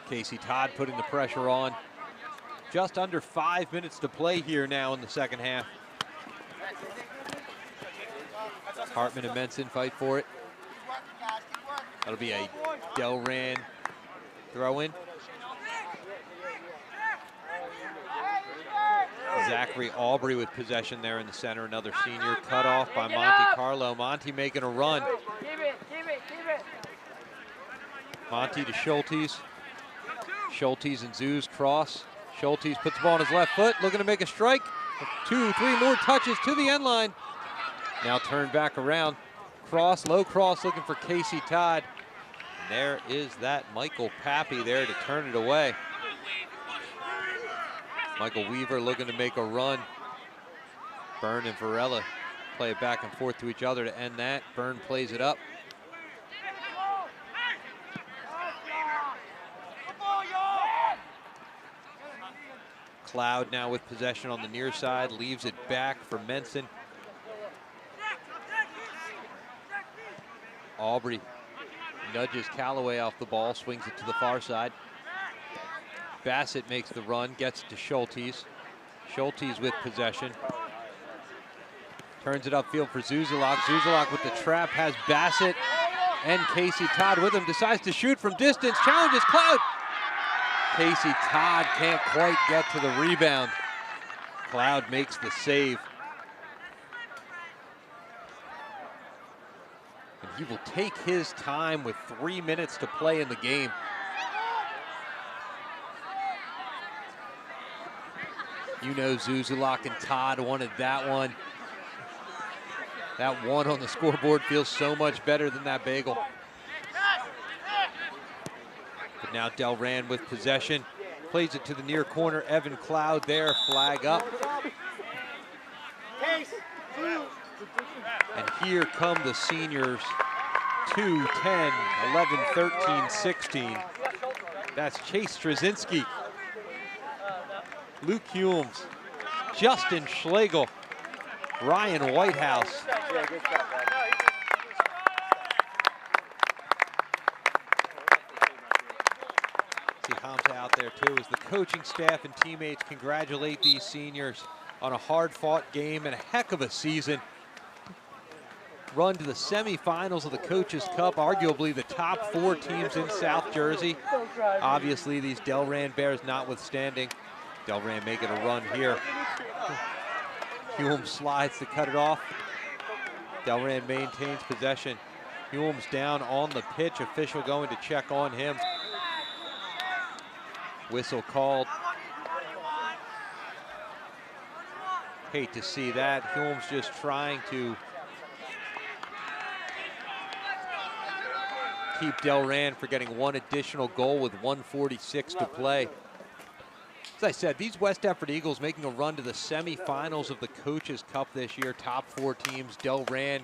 Casey Todd putting the pressure on. Just under 5 minutes to play here now in the second half. Hartman and Menson fight for it. That'll be a Delran throw-in. Zachary Aubrey with possession there in the center. Another senior cut off by Monte Carlo. Monte making a run. Monte to Schultes. Schultes and Zeus cross. Schultes puts the ball on his left foot, looking to make a strike. 2, 3 more touches to the end line. Now turned back around. Cross, low cross, looking for Casey Todd. And there is that Michael Pappy there to turn it away. Michael Weaver looking to make a run. Byrne and Varela play it back and forth to each other to end that. Byrne plays it up. Cloud now with possession on the near side, leaves it back for Menson. Aubrey nudges Callaway off the ball, swings it to the far side. Bassett makes the run, gets it to Schultes. Schultes with possession. Turns it upfield for Zuzulak. Zuzulak with the trap, has Bassett and Casey Todd with him. Decides to shoot from distance, challenges Cloud. Casey Todd can't quite get to the rebound. Cloud makes the save. And he will take his time with 3 minutes to play in the game. You know Zuzulak and Todd wanted that one. That one on the scoreboard feels so much better than that bagel. But now Delran with possession. Plays it to the near corner. Evan Cloud there, flag up. And here come the seniors. 2, 10, 11, 13, 16. That's Chase Straczynski, Luke Humes, Justin Schlegel, Ryan Whitehouse. See Hamza out there too as the coaching staff and teammates congratulate these seniors on a hard-fought game and a heck of a season. Run to the semifinals of the Coaches Cup, arguably the top 4 teams in South Jersey. Obviously, these Delran Bears notwithstanding. Delran making a run here. Hume slides to cut it off. Delran maintains possession. Hume's down on the pitch. Official going to check on him. Whistle called. Hate to see that. Hume's just trying to keep Delran for getting one additional goal with 1:46 to play. As I said, these West Deptford Eagles making a run to the semifinals of the Coaches Cup this year. Top 4 teams. Delran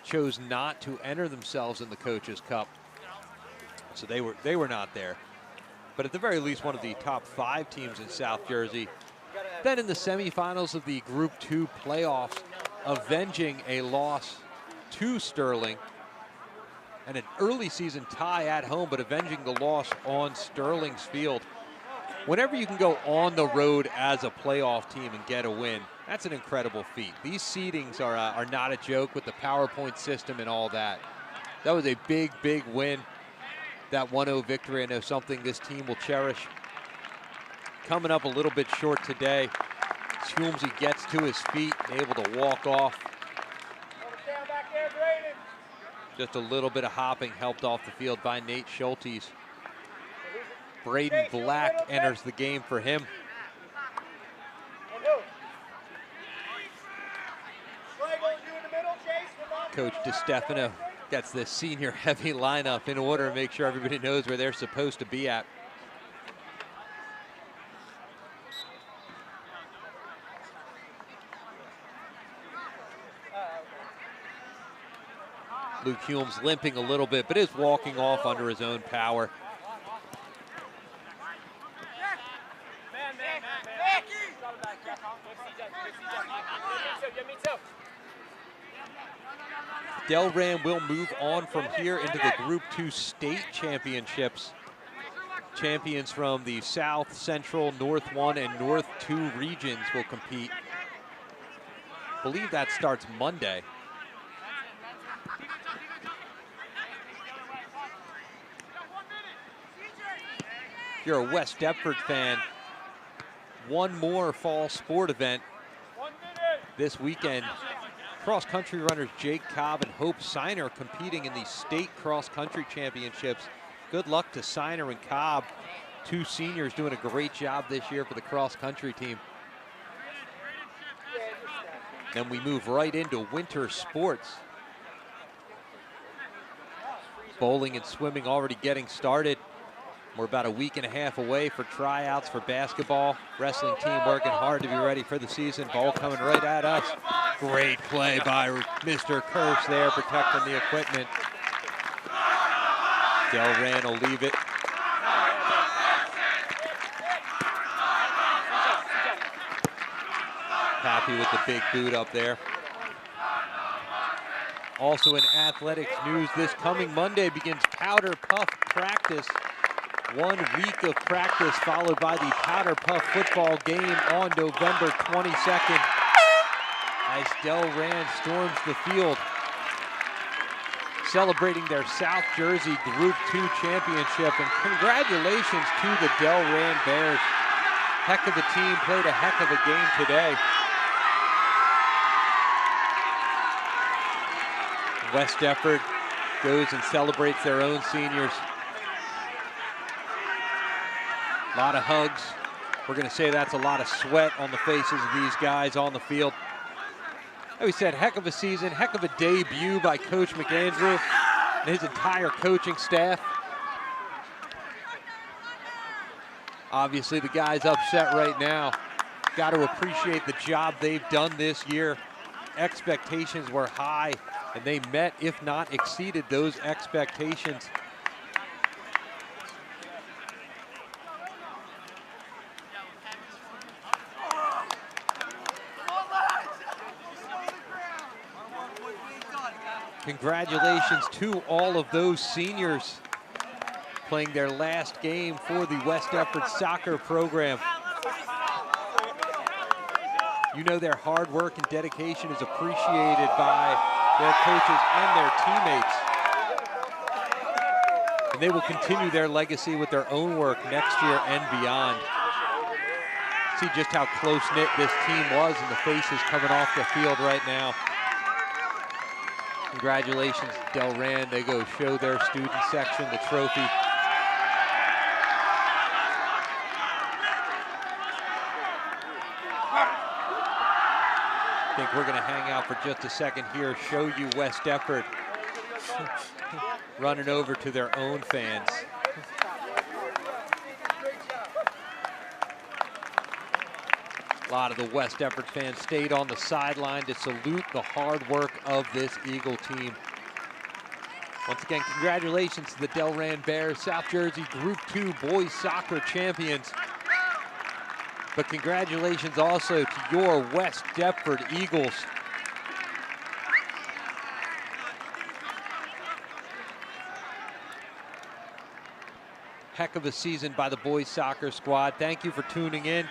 chose not to enter themselves in the Coaches Cup, so they were not there. But at the very least, one of the top 5 teams in South Jersey. Then in the semifinals of the Group 2 playoffs, avenging a loss to Sterling. And an early season tie at home, but avenging the loss on Sterling's field. Whenever you can go on the road as a playoff team and get a win, that's an incredible feat. These seedings are not a joke with the PowerPoint system and all that. That was a big, big win. That 1-0 victory, I know something this team will cherish. Coming up a little bit short today. Hulmesy gets to his feet, able to walk off. Just a little bit of hopping helped off the field by Nate Schultes. Braden Black enters the game for him. Coach DeStefano gets this senior heavy lineup in order to make sure everybody knows where they're supposed to be at. Luke Hume's limping a little bit, but is walking off under his own power. Delran will move on from here into the Group 2 state championships. Champions from the South, Central, North 1, and North 2 regions will compete. I believe that starts Monday. If you're a West Deptford fan, one more fall sport event this weekend. Cross-country runners Jake Cobb and Hope Siner competing in the state cross-country championships. Good luck to Siner and Cobb, two seniors doing a great job this year for the cross-country team. Then we move right into winter sports. Bowling and swimming already getting started. We're about a week and a half away for tryouts for basketball. Wrestling team working hard to be ready for the season. Ball coming right at us. Great play by Mr. Kirsch there, protecting the equipment. Delran will leave it. Happy with the big boot up there. Also in athletics news, this coming Monday begins Powder Puff practice. 1 week of practice followed by the Powder Puff football game on November 22nd as Delran storms the field, celebrating their South Jersey Group 2 championship. And congratulations to the Delran Bears. Heck of a team, played a heck of a game today. West Deptford goes and celebrates their own seniors. A lot of hugs. We're going to say that's a lot of sweat on the faces of these guys on the field. Like we said, heck of a season, heck of a debut by Coach McAndrew and his entire coaching staff. Obviously, the guys upset right now. Got to appreciate the job they've done this year. Expectations were high, and they met, if not exceeded, those expectations. Congratulations to all of those seniors playing their last game for the West Deptford soccer program. You know their hard work and dedication is appreciated by their coaches and their teammates. And they will continue their legacy with their own work next year and beyond. See just how close-knit this team was and the faces coming off the field right now. Congratulations, Delran. They go show their student section the trophy. I think we're going to hang out for just a second here, show you West Deptford running over to their own fans. A lot of the West Deptford fans stayed on the sideline to salute the hard work of this Eagle team. Once again, congratulations to the Delran Bears, South Jersey Group 2 boys soccer champions. But congratulations also to your West Deptford Eagles. Heck of a season by the boys soccer squad. Thank you for tuning in.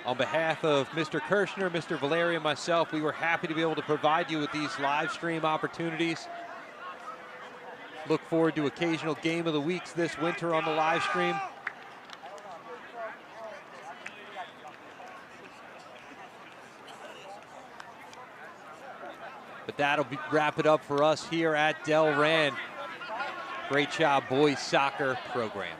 On behalf of Mr. Kirshner, Mr. Valeri, and myself, we were happy to be able to provide you with these live stream opportunities. Look forward to occasional Game of the Weeks this winter on the live stream. But that'll wrap it up for us here at Delran. Great job, boys soccer program.